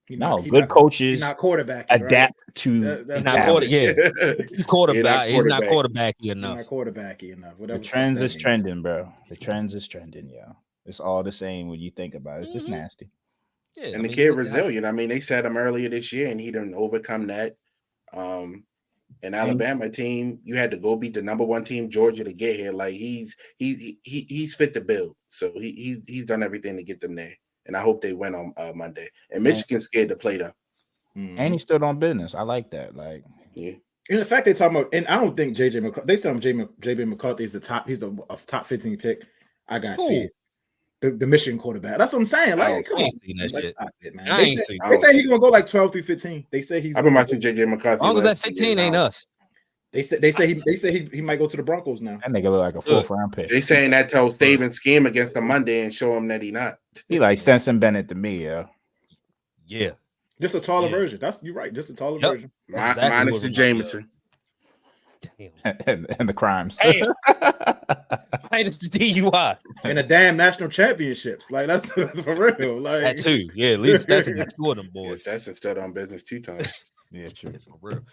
He No, not- he good not- coaches He's not quarterback. adapt to That's He's the not talent. quarter. talent. Yeah, he's quarterback. He's not quarterbacky He's enough. not quarterbacky enough. The Whatever trends fuck is that means. trending, bro. The trends is trending, yo. It's all the same when you think about it. It's just Mhm. nasty. Yeah, And the kid resilient. I mean, they said him earlier this year, and he didn't overcome that. An Alabama team, you had to go beat the number one team, Georgia, to get here. Like he's fit to build. So he's done everything to get them there. And I hope they win on Monday. And Michigan's scared to play them. And he stood on business. I like that. Like, Yeah. And the fact they're talking about, and I don't think JJ McCarthy, they say JJ McCarthy is he's the top 15 pick. I gotta see it. The Michigan quarterback. That's what I'm saying. Like, come I on. ain't seen that Like, shit. stop it, man. I They ain't say- seen They say he's gonna go like 12 through 15. They say he's. I've been watching JJ McCarthy. As long as that last 2 15 years ain't now. us. They say he might go to the Broncos now. that nigga look like a fourth round pick. They saying that tells Saban scheme against the Monday and show him that he not. He like Stenson Bennett to me, yo. Yeah. Just a taller Yeah. version. You're right. Just a taller Yep. version. That's exactly Minus what the it reminds me Jameson. Damn. And the crimes. Damn. Minus the DUI. And the damn national championships. Like that's for real. Like That too. Yeah, at least that's a two of them boys. Yes, that's instead on business 2 times. Yeah, true. For real.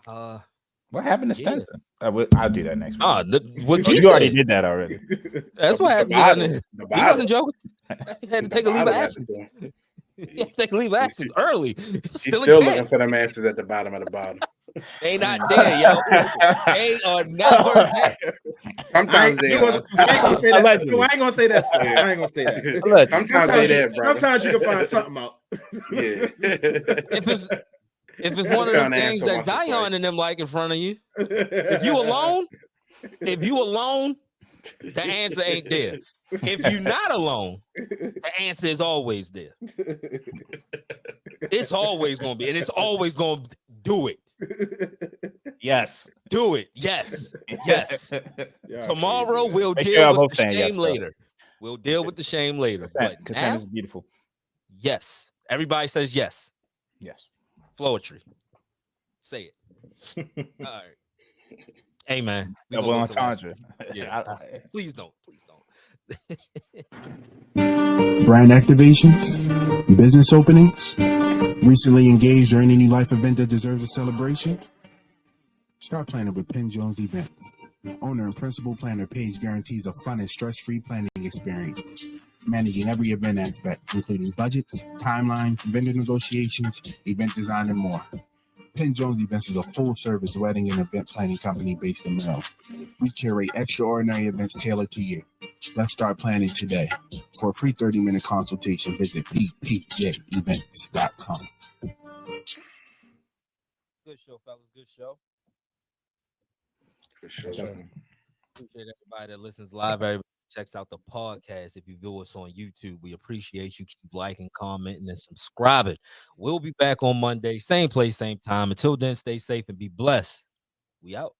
What happened to Yeah. Stenson? I'll do that next week. What Oh, Keith you already said. did that already. That's what happened. The He bottle. wasn't joking. He had to take a leave of The bottle absence. has to go. He had to take a leave of absence early. He was He's still still in looking camp. for them answers at the bottom of the bottom. They not there, yo. They are never there. Sometimes they are. I ain't gonna say that. Allegedly. I ain't gonna say that. Scoe. I ain't gonna say that. Allegedly. Sometimes they there, brother. Sometimes you can find something out. Yeah. If it's one of them Found an things answer that once or Zion twice. and them like in front of you, if you alone, the answer ain't there. If you're not alone, the answer is always there. It's always gonna be, and it's always gonna do it. Yes. Do it. Yes. Yes. Yeah, Tomorrow crazy, we'll Make deal sure y'all with both the saying shame yes, though. later. We'll deal with the shame later. But Consent now, is beautiful. yes. Everybody says yes. Yes. Floetry. Say it. All right. Hey man. we Double gonna go to the last entendre. one. Yeah. Please don't. Please don't. Brand activations, business openings, recently engaged or any new life event that deserves a celebration? Start planning with Penn Jones Event. Owner and principal planner Paige guarantees a fun and stress-free planning experience, managing every event aspect, including budgets, timelines, vendor negotiations, event design, and more. Penn Jones Events is a full-service wedding and event planning company based in Maryland. We curate extraordinary events tailored to you. Let's start planning today. For a free 30-minute consultation, visit ppjevents.com. Good show, fellas. Good show. For sure. Appreciate everybody that listens live. Everybody checks out the podcast. If you view us on YouTube, we appreciate you. Keep liking, commenting, and subscribing. We'll be back on Monday, same place, same time. Until then, stay safe and be blessed. We out.